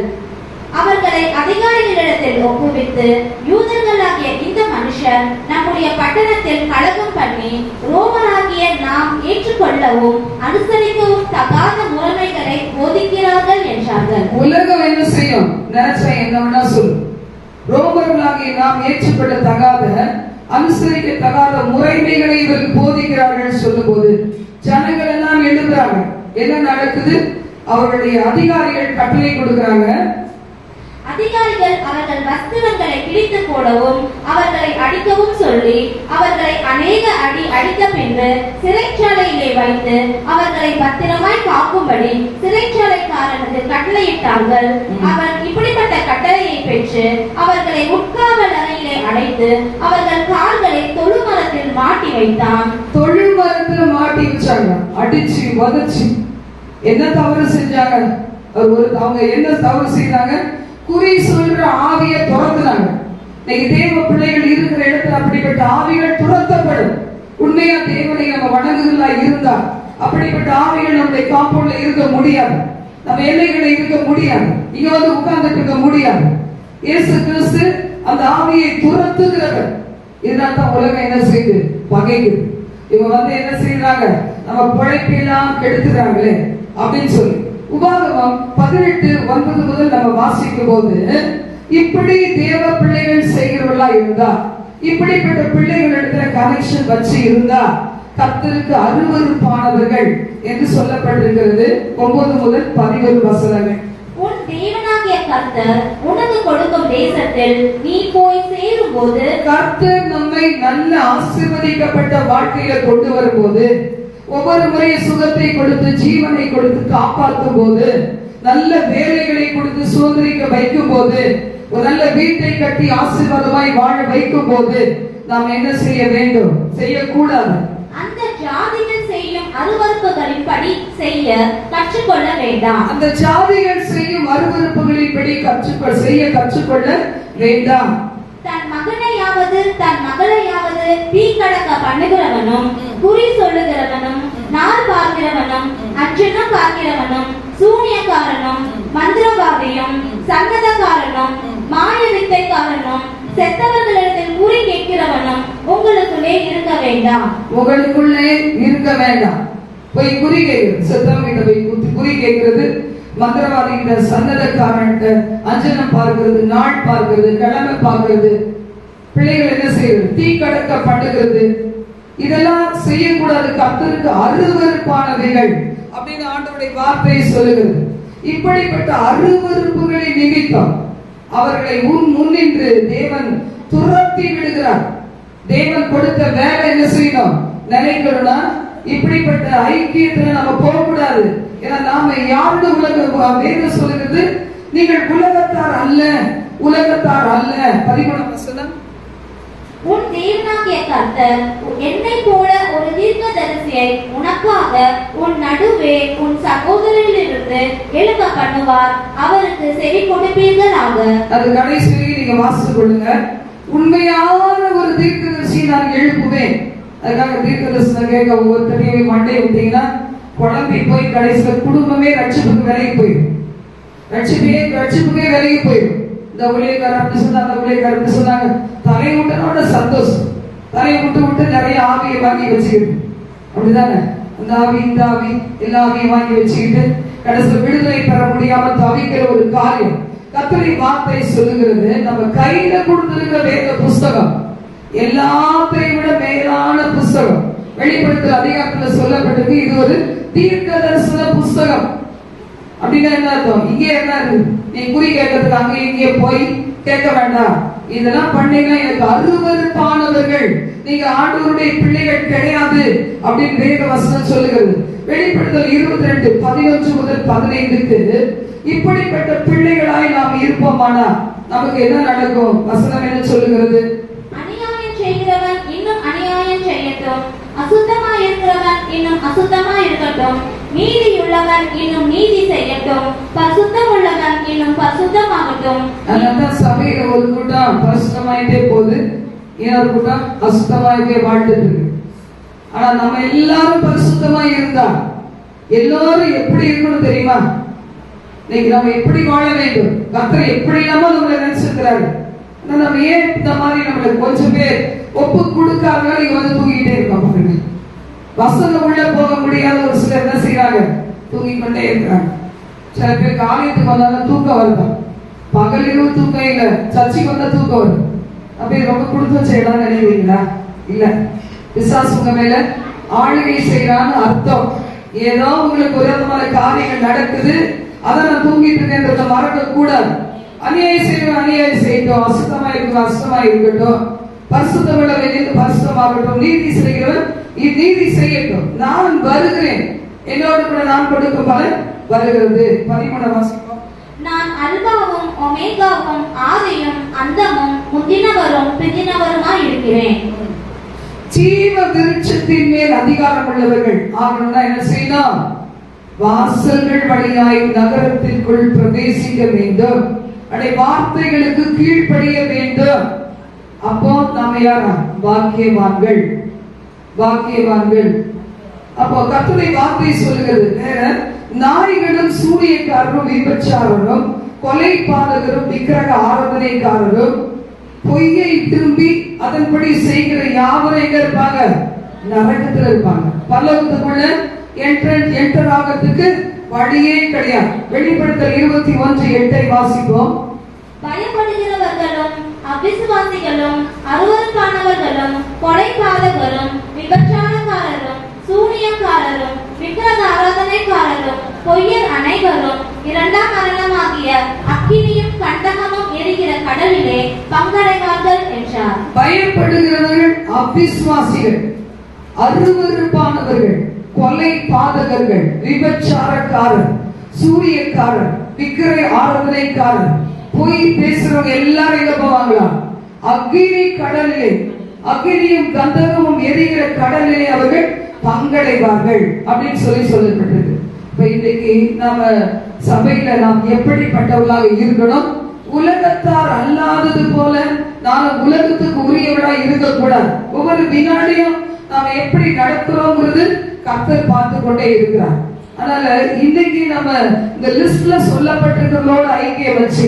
அவர்களை அதிகாரிகளிடத்தில் ஒப்புவித்து, யூதர்களாகிய இந்த மனுஷர் நம்முடைய பட்டணத்தில் கலகம் பண்ணி ரோமராகிய நாம் ஏற்றுக்கொள்ளவும் அனுசரிக்கவும் தகாத முறைமைகளை போதிக்கிறார்கள் என்றார்கள். உலகம் என்ன செய்யும்? நினைச்சா என்ன சொல்லு. ரோமர்களாகிய நாம் ஏற்றுக்கொள்ள தகாத, அனுசரிக்க தகாத முறைமைகளை இவர்கள் போதிக்கிறார்கள் சொல்லும் போது ஜனங்கள் எல்லாம் எழுதுறாங்க. என்ன நடக்குது? அவர்களுடைய அதிகாரிகள் கட்டளை கொடுக்கிறாங்க. அதிகாரிகள் அவர்கள் வஸ்திரங்களை கிழித்து போடவும் அவர்களை அடிக்கவும் சொல்லி அவர்களை அநேக அடி அடித்த பின்பு சிறைச்சாலையிலே வைத்து அவர்களை பத்திரமாய் காக்கும்படி சிறைச்சாலைக்காரனுக்கு கட்டளையிட்டார்கள். அவர் இப்படிப்பட்ட கட்டளையை பெற்று அவர்களை உட்காவல் அறையிலே அடைத்து அவர்கள் கால்களை தொழுமரத்தில் மாட்டி வைத்தான். தொழுமரத்தில் மாட்டி வச்சாங்க. அடிச்சு வதச்சு என்ன தவறு செஞ்சாங்க? அவங்க என்ன தவறு செய்தாங்க? குறி சொல்ற ஆவியை துரத்துனாங்க. தேவ பிள்ளைகள் இருக்கிற இடத்துல அப்படிப்பட்ட ஆவிகள் துரத்தப்படும். உண்மையா தேவனை நம்ம வணங்குகளா இருந்தா அப்படிப்பட்ட ஆவிகள் நம்முடைய காம்பவுண்ட்ல இருக்க முடியாது, நம்ம எல்லைகளை இருக்க முடியாது, இங்க உட்கார்ந்துட்டு இருக்க முடியாது. இயேசு கிறிஸ்து அந்த ஆவியை துரத்துகிறவர். இதனால தான் உலகம் என்ன செய்யுது? பகைக்குது. இவங்க என்ன செய்யறாங்க? நம்ம பிழைப்பெல்லாம் கெடுத்துறாங்களே அப்படின்னு சொல்லி உபாகமம் 18:9 முதல் நம்ம வாசிக்கும் போது, இப்படி தேவ பிள்ளைகள் செய்கிறவர்களா இருந்தா, இப்படிப்பட்ட பிள்ளைகளிடத்துல கனெக்ஷன் வச்சு இருந்தா கர்த்தருக்கு அருவருப்பானவர்கள் என்று சொல்லப்பட்டிருக்கிறது. 9 முதல் 11 வசனங்கள். உன் தேவனாகிய கர்த்தர் உனக்கு கொடுக்கும் தேசத்தில் நீ போய் சேரும் போது, கர்த்தர் நம்மை நல்ல ஆசீர்வதிக்கப்பட்ட வாழ்க்கையில கொண்டு வரும்போது ஒவ்வொரு முறையும் சுகத்தை கொடுத்து ஜீவனை கொடுத்து காப்பாற்றும் போது, நல்ல வேலைகளை கொடுத்து சுதந்திரிக்க வைக்கும் போது, ஒரு நல்ல வீட்டை கட்டி ஆசீர்வாதமாய் வாழ வைக்கும் போது நாம் என்ன செய்ய வேண்டும்? செய்யக்கூடாது. அந்த ஜாதிகள் செய்யும் அருவருப்புகளின்படி செய்ய கற்றுக்கொள்ள வேண்டாம். அந்த ஜாதிகள் செய்யும் அருவருப்புகளின்படி செய்ய கற்றுக்கொள்ள வேண்டாம். தன் மகனையாவது தன் மகளையாவது தீ கடக்க பண்ணுகிறவனும், குறி சொல்லுகிறவனும், நாள் பார்க்கிறவனும், அஞ்சனம் பார்க்கிறவனும், சூனியக்காரனும், மந்திரவாதியும், சங்கதக்காரனும், மாய வித்தைக்காரனும், செத்தவர்களிடத்தில் குறி கேட்கிறவனும் உங்களுக்குள்ளே இருக்க வேண்டாம். உங்களுக்குள்ளே இருக்க வேண்டாம். போய் குறி கேட்கிறது, செத்தவங்கிட்ட போய் குறி கேட்கிறது, மந்திரவாதிகிட்ட, சன்னதக்காரன்கிட்ட அஞ்சனம் பார்க்கிறது, நாள் பார்க்கிறது, கிழமை பார்க்கிறது, பிள்ளைகள் என்ன செய்யறது? தீ கடக்க பண்ணுகிறது. இதெல்லாம் செய்யக்கூடாது. கர்த்தருக்கு அருவருப்பானவைகள் அப்படின்னு ஆண்டவருடைய வார்த்தையை சொல்லுகிறது. இப்படிப்பட்ட அருவருப்புகளை நிமித்தம் அவர்களை முன்னின்று தேவன் துரத்தி விடுகிறார். தேவன் கொடுத்த வேலை என்ன செய்யணும்? நிலைக்கணும்னா இப்படிப்பட்ட ஐக்கியத்துல நம்ம போகக்கூடாது. ஏன்னா நாம யாருன்னு வேதம் சொல்லுகிறது, நீங்கள் உலகத்தார் அல்ல, உலகத்தார் அல்ல. 13 வசனம். உன் தேவனாகிய கர்த்தர் என்னை போல ஒரு தீர்க்கதரிசியை உனக்காக உன் நடுவே உன் சகோதரரிலிருந்து எழுப்ப பண்ணுவார், அவருக்கு செவி கொடுப்பீர்களாக. அது கடைசி நீங்க வாசித்து கொள்ளுங்க. உண்மையான ஒரு தீர்க்கதரிசியை நான் எழுப்புவேன். அதுக்காக தீர்க்கதரிசனம் கேட்க ஒவ்வொருத்தரையும் மண்டை விட்டீங்கன்னா குழம்பி போய் கடைசியில குடும்பமே ரட்சிப்புக்கு விலகி போயிடும். ரட்சிப்புக்கே விலகி போயிடும். இந்த ஊழியக்காரர் அப்படி சொன்னாங்க, அந்த ஊழியக்காரர் அப்படி சொன்னாங்க. தலை விட்டனோட சந்தோஷம். தலை விட்டு நிறைய ஆவியை வாங்கி வச்சுக்கிட்டு, அப்படிதானே? அந்த ஆவி இந்த ஆவி எல்லா ஆவியும் வாங்கி வச்சுக்கிட்டு கடைசியில் விடுதலை பெற முடியாம தவிக்கிற ஒரு காரியம். கர்த்தருடைய வார்த்தை சொல்லுகிறது, நம்ம கையில கொடுத்திருக்கிற வேத புஸ்தகம் எல்லாத்தையும் விட மேலான புஸ்தகம். வெளிப்படுத்தல் அதிகாரத்துல சொல்லப்பட்டிருக்கு, இது ஒரு தீர்க்க தரிசன புஸ்தகம். அப்படின்னா என்ன அர்த்தம்? இங்கே என்ன இருக்கு? நீ குறி கேட்கறதுக்கு அங்கே இங்கே போய் கேட்க வேண்டாம். இதெல்லாம் பண்ணீங்கன்னா எனக்கு அருவருப்பானவர்கள், நீங்க ஆண்டவருடைய பிள்ளைகள் கிடையாது அப்படின்னு வேத வசனம் சொல்லுகிறது. வெளிப்படுத்தல் 22 11 முதல் 15க்கு இப்படிப்பட்ட பிள்ளைகளாய் நாம் இருப்போமானா நமக்கு என்ன நடக்கும்? வசனம் என்ன சொல்லுகிறது? அநியாயம் செய்கிறவன் இன்னும் அநியாயம் செய்யட்டும், அசுத்தமா இருக்கிறவன் இன்னும் அசுத்தமா இருக்கட்டும், நீதியுள்ளவன் இன்னும் நீதி செய்யட்டும், பரிசுத்தம் உள்ளவன் இன்னும் பரிசுத்தமாகட்டும். அதான் சபையில ஒரு கூட்டம் பரிசுத்தமாயிட்டே போகுது, இன்னொரு கூட்டம் அசுத்தமாயிட்டே வாழ்ந்துட்டு இருக்கு. ஆனா நம்ம எல்லாரும் பரிசுத்தமா இருந்தா எல்லாரும் எப்படி இருக்கணும் தெரியுமா? இன்னைக்கு நம்ம எப்படி வாழ வேண்டும்? கர்த்தர் எப்படி இல்லாம நம்மளை நினைச்சிருக்கிறாரு. நம்ம ஏன் இந்த மாதிரி நம்மள கொஞ்சம் பேர் ஒப்பு கொடுக்காதனால இங்க வந்து தூங்கிட்டே இருக்கோம் பாருங்க. வசனம் உள்ள போக முடியாத ஒரு சிலர் என்ன செய்யறாங்க? தூங்கிக் கொண்டே இருக்கிறாங்க. சில பேர் காரியத்துக்கு வந்தாலும் தூக்கம் வருதான், பகலிலும் தூக்கம் இல்ல, சர்ச்சைக்கு வந்தா தூக்கம் வரும். அப்படி ரொம்ப கொடுத்து வச்ச இடம் நினைவீங்களா? இல்ல. பிசாசு உங்க மேல ஆளுகை செய்யறான்னு அர்த்தம். ஏதோ உங்களுக்கு ஒரு விதமான காரியங்கள் நடக்குது, அதை நான் தூங்கிட்டு இருக்கேன்றத மறக்க கூடாது. அநியாயம் செய்யணும், அநியாயம் செய்யட்டும், அசுத்தமா இருக்கட்டும், அசுத்தமா இருக்கட்டும், பரிசுத்தம் உள்ளவன் பரிசுத்தமாகட்டும், நீதி செய்கிறவன் நீதி செய்யட்டும், நான் வருகிறேன், என்னோடு கூட நான் கொடுக்கும் பலன் வருகிறது. 13 வாசிப்போம். நான் அல்பாவும் ஒமேகாவும் ஆதியும் அந்தமும் முந்தினவரும் பிந்தினவருமாய் இருக்கிறேன். ஜீவ விருட்சத்தின் மேல் அதிகாரம் உள்ளவர்கள் ஆகணும்னா என்ன செய்யணும்? வாசல்கள் வழியாய் நகரத்திற்குள் பிரவேசிக்க வேண்டும், அடை வார்த்தைகளுக்கு கீழ்ப்படிய வேண்டும். அப்போ நாம யாரா? பாக்கியவான்கள், பாக்கியவான்கள். அப்போ கர்த்தருடைய வார்த்தை சொல்லுகிறது, நாய்களும் சூனியக்காரரும் விபச்சாரரும் கொலைபாதகரும் விக்கிரக ஆராதனைக்காரரும் பொய்யை திரும்பி அதன்படி செய்கிற யாவரும் எங்க இருப்பாங்க? நரகத்துல இருப்பாங்க. பரலோகத்துக்குள்ள என்டர் ஆகிறதுக்கு வழியே கிடையாது. வெளிப்படுத்தல் 21:8 வாசிப்போம். பயப்படுகிறவர்களும் அவிசுவாசிகளும் அருவருப்பானவர்களும் கொலைபாதகரும் விபச்சாரக்காரரும் சூனியக்காரரும் விக்கிரக ஆராதனைக்காரரும் பொய்யர் அனைவரும் இரண்டாம் மரணமாகிய அக்கினியும் கண்டகமும் எரிகிற கடலிலே பங்கடைவார்கள் என்றார். பயப்படுகிறவர்கள் அவிசுவாசிகள், அருவருப்பானவர்கள், கொலை பாதகர்கள், விபச்சாரக்காரர், சூரியக்காரர், விக்கிர ஆராதனைக்காரர், பொய் பேசுறவங்க எல்லாரும் எங்க போவாங்களா? அக்னி கடலிலே, அக்னியும் கந்தகமும் எரிகிற கடலிலே அவர்கள் பங்கடைவார்கள் அப்படின்னு சொல்லப்பட்டிருக்கு. இப்ப இன்னைக்கு நாம சபையில நாம் எப்படிப்பட்டவர்களாக இருக்கணும்? உலகத்தார் அல்லாதது போல நாம் உலகத்துக்கு உரியவர்களாக இருக்கக்கூடாது. ஒவ்வொரு வினாடியும் நாம எப்படி நடக்கிறோங்கிறது கர்த்தர் பார்த்து கொண்டே இருக்கிறார். அதனால இன்னைக்கு நம்ம இந்த லிஸ்ட்ல சொல்லப்பட்டிருக்கிறவங்களோட ஐக்கியம் வச்சு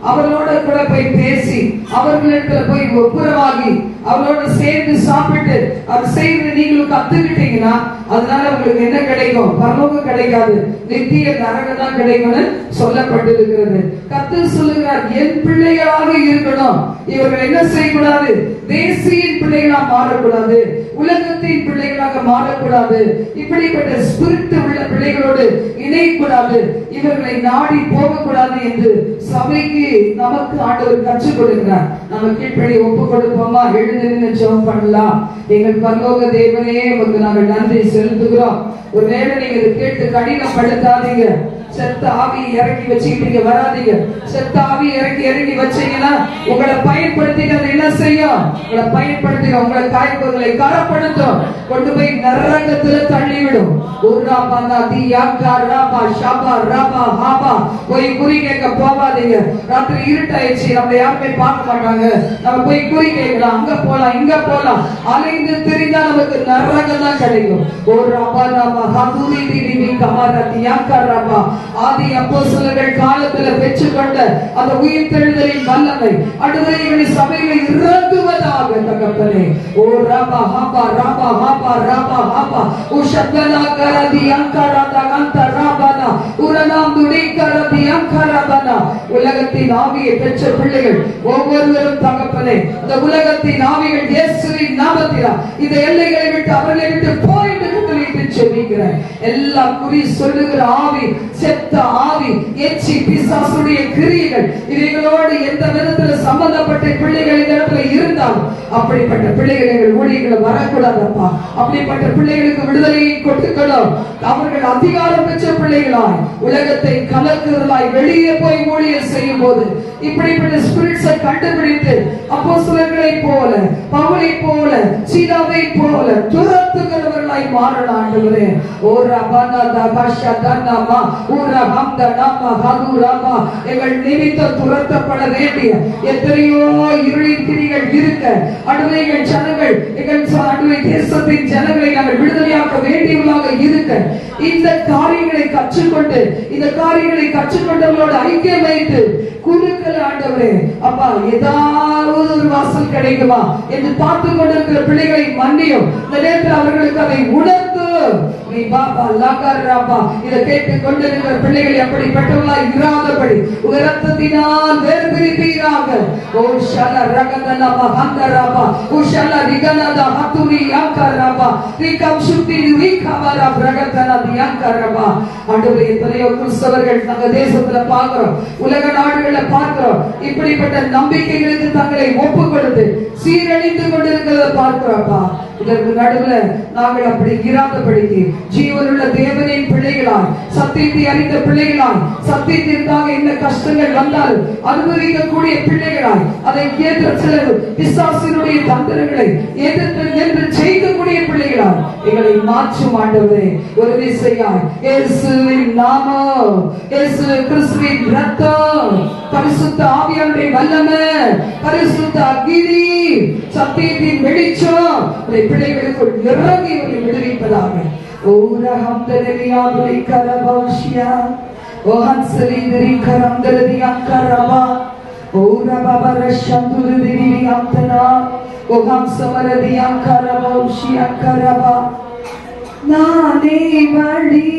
அவர்களோட கூட போய் பேசி அவர்களிடத்துல போய் ஒப்புரவாகி அவரோட சேர்ந்து சாப்பிட்டு அவர் செய்து நீங்களும் கத்துக்கிட்டீங்கன்னா அதனால உங்களுக்கு என்ன கிடைக்கும்? பரலோகம் கிடைக்காது, நித்திய நரகம் தான் கிடைக்கும்னு சொல்லப்பட்டிருக்கிறது. கர்த்தர் சொல்லுகிறார், என் பிள்ளைகளாக இருக்கணும். இவர்கள் என்ன செய்யக்கூடாது? தேசியின் பிள்ளைகளாக மாறக்கூடாது, உலகத்தின் பிள்ளைகளாக மாறக்கூடாது, இப்படிப்பட்ட ஸ்பிரிட் உள்ள பிள்ளைகளோடு இணையக்கூடாது, இவர்களை நாடி போகக்கூடாது என்று சபைக்கு நமக்கு ஆண்டவர் கற்றுக் கொடுக்கிறார். நம்ம கீழ்ப்படி ஒப்பு கொடுப்போமா? எழுந்து ஜெபம் பண்ணலாம். எங்கள் பரலோக தேவனே, உங்களுக்கு நாங்கள் நன்றி செலுத்துகிறோம். ஒருவேளை நீங்க இதை கேட்டு கடினப்படுத்தாதீங்க. செத்த ஆவி இறக்கி வச்சுக்கிட்டு வராதீங்க. செத்த ஆவி இறக்கி வச்சீங்கன்னா உங்களை பயன்படுத்தி அது என்ன செய்யும்? உங்களை பயன்படுத்தி உங்களை காய்ப்புகளை கரப்படுத்தும், கொண்டு போய் நரகத்துல தள்ளிவிடும். போய் குறி கேட்க போகாதீங்க. ராத்திரி இருட்டாயிடுச்சு, நம்ம யாருமே பார்க்க மாட்டாங்க, நம்ம போய் குறி கேட்கலாம், அங்க போலாம் இங்க போலாம், அலைந்து தெரிந்தா நமக்கு நரகம் தான் கிடைக்கும். ஒரு ராபா ராபா ஹதுரி திரிவி கமரதி யாக்கரபா. ஆதி அப்போஸ்தலர்கள் காலத்துல பெற்றுக்கொண்ட அந்த உயிர்த்தெழுதலின் வல்லமை அடுத்த சபையில் இறங்குவதாக தகப்பனே. ஓ ராபா ஹாபா ராபா ஹாபா ராபா ஹாபா உஷத்தனா கரதி அங்கரதா கந்த ராபனா உரனாம் துடி கரதி அங்கரபனா. உலகத்தின் ஆவியை பெற்ற பிள்ளைகள் ஒவ்வொருவரும் தகப்பனே, இந்த உலகத்தின் ஆவிகள் இயேசுவின் நாமத்தில இந்த எல்லைகளை விட்டு அவர்களை விட்டு போயிட்டு செபிக்கிறேன். எல்லா குறி சொல்லுகிற ஆவி, செத்த ஆவி, எச்சி பிசாசுடைய கிரியைகள் இவைகளோடு எந்த விதத்துல சம்பந்தப்பட்ட பிள்ளைகள் இந்த இடத்துல இருந்தாலும் அப்படிப்பட்ட பிள்ளைகள் எங்கள் ஊழியர்களை வரக்கூடாதப்பா. அப்படிப்பட்ட பிள்ளைகளுக்கு விடுதலையை கொடுக்கணும். அவர்கள் அதிகாரம் பெற்ற பிள்ளைகளாய் உலகத்தை கலக்குறதாய் வெளியே போய் ஊழியர் செய்யும் போது இப்படிப்பட்ட ஸ்பிரிட்ஸை கண்டுபிடித்து அப்போஸ்தலர்களை போல, பவுலை போல, சீலாவை போல துரத்துகிறவர்களாய் மாறலாம். எங்கள் நிமித்தம் துரத்தப்பட வேண்டிய எத்தனையோ இருளின் கிரிகள் இருக்க அடுவைகள் ஜனங்கள் எங்கள் தேசத்தின் ஜனங்களை நாங்கள் விடுதலையாக்க வேண்டியவர்களாக இருக்க இந்த காரியங்களை கற்றுக்கொண்டு இந்த காரியங்களை கற்றுக்கொண்டவர்களோடு ஐக்கியம் வைத்து குழுக்கள் ஆண்டவரே அப்பா ஏதாவது ஒரு வாசல் கிடைக்குமா என்று பார்த்து கொண்டிருக்கிற பிள்ளைகளை மன்னியும். இந்த நேரத்தில் அவர்களுக்கு அதை உணர்த்து நீ பாபா லாகர் ராபா இதை கேட்டுக் கொண்டிருக்கிற பிள்ளைகள் எப்படிப்பட்டவர்களாய் இராதபடி உயரத்தினால் வேறு பிரிப்பீராக. ஓ ஷல ரகதனபா ஹந்தரபா ஓ ஷல ரிகனதா ஹத்துரி யாக்கரபா ரிகம் சுத்தி ரிகவரா பிரகதனதி யாக்கரபா. ஆண்டவரே, எத்தனையோ கிறிஸ்தவர்கள் நம்ம தேசத்துல பார்க்கிறோம், உலக நாடுகள்ல பார்க்கிறோம், இப்படிப்பட்ட நம்பிக்கைகளுக்கு தங்களை ஒப்பு கொடுத்து சீரழிந்து கொண்டிருக்கிறத பார்க்கிறோம்ப்பா. இதற்கு நடுவுல நாங்கள் அப்படி இராதபடிக்கு ஜீவனுள்ள தேவனின் பிள்ளைகளாய், சத்தியத்தை அறிந்த பிள்ளைகளாய், சத்தியத்திற்காக என்ன கஷ்டங்கள் வந்தாலும் அனுபவிக்கக்கூடிய பிள்ளைகளாய், அதை சில பிசாசினுடைய தந்திரங்களை எதிர்த்து செய்யக்கூடிய பிள்ளைகளாய் எங்களை மாற்றும் ஆண்டவரே. ஒரு விசையாய் இயேசுவின் நாமம், இயேசு கிறிஸ்துவின் இரத்தம், பரிசுத்த ஆவியானவருடைய வல்லமை, பரிசுத்த அக்கினி, சத்தியத்தின் வெளிச்சம் பிள்ளைகளுக்கு இறங்கி இவர்களை விடுவிப்பதாக. ஓரகம் தரவியாதுரை கரபாஷியா ஓஹன்சரி தரி கரம் தரதி அக்கரபா ஓரபபர சந்துருதி அந்தனா ஓஹம் சமரதி அக்கரபாஷி அக்கரபா. நானே வழி,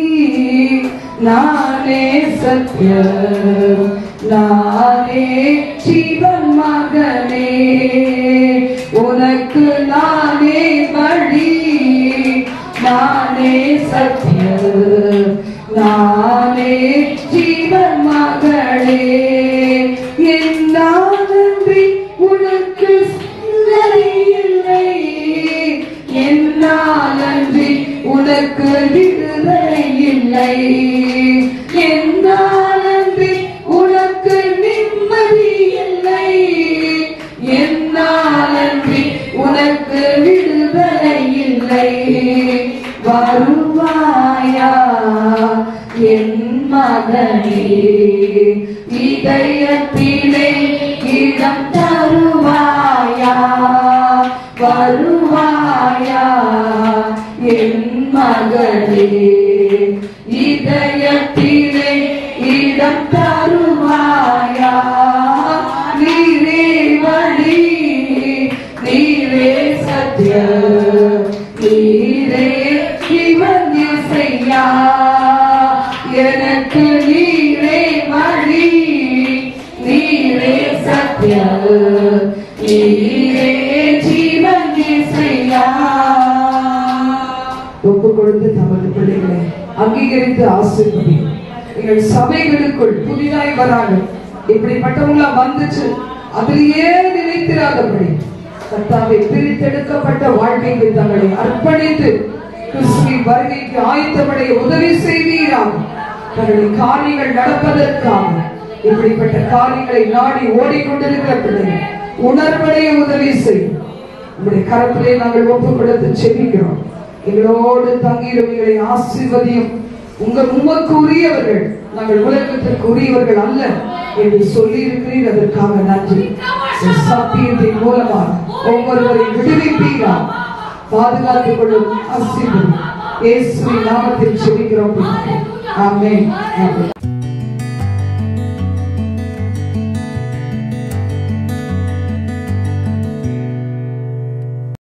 நானே சத்தியம், நானே ஜீவன் மகனே, உனக்கு நானே வழி, நானே சத்தியம், நானே ஜீவன் மகளே. என்னாலன்றி உனக்கு இல்லை, என்னாலன்றி உனக்கு உனக்கு விடுதலை இல்லை. என்னாலன்றி உனக்கு நிம்மதி இல்லை. என்னாலன்றி உனக்கு விடுதலை இல்லை. வருவாயா என் மகனே, இதயத்திலே இடம் தருவாயா. வருவாயா என் மகனே, இதயத்திலே இடம் தருவாயா. நீரே வழி, நீரே சத்தியம், நீரே ஜீவன் இயேசையா. எனக்கு நீரே வழி, நீரே சத்தியம், நீரே ஜீவன் இயேசையா. ஒப்பு கொடுத்து தமது பிள்ளைகளை அங்கீகரித்து ஆசீர்வதி. எங்கள் சபைகளுக்குள் புதிதாய் வராங்க இப்படிப்பட்டவங்களா வந்துச்சு அதிலேயே நினைத்திராதபடி கர்த்தாவை பிரித்தெடுக்கப்பட்ட வாழ்க்கைக்கு தங்களை அர்ப்பணித்து கிறிஸ்துவின் வருகைக்கு ஆயத்தமடைய உதவி செய்வீராக. தங்களுடைய காரியங்கள் நடப்பதற்காக இப்படிப்பட்ட காரியங்களை நாடி ஓடிக்கொண்டிருக்கிற பிள்ளைகள் உணர்வடைய உதவி செய்யும். உங்களுடைய கரத்திலே நாங்கள் ஒப்பு கொடுத்து செபிக்கிறோம். எங்களோடு தங்கியிருவர்களை ஆசீர்வதியும். உமக்கு உரியவர்கள், நாங்கள் உலகத்திற்கு உரியவர்கள் அல்ல என்று சொல்லி இருக்கிறீர். அதற்காக நன்றி. சத்தியத்தின் மூலமாக ஒவ்வொருவரை விடுவிப்பீரா, பாதுகாத்துக் கொள்ளும். ஆசீர்வதி இயேசுவின் நாமத்தில் செபிக்கிறோம். ஆமென்.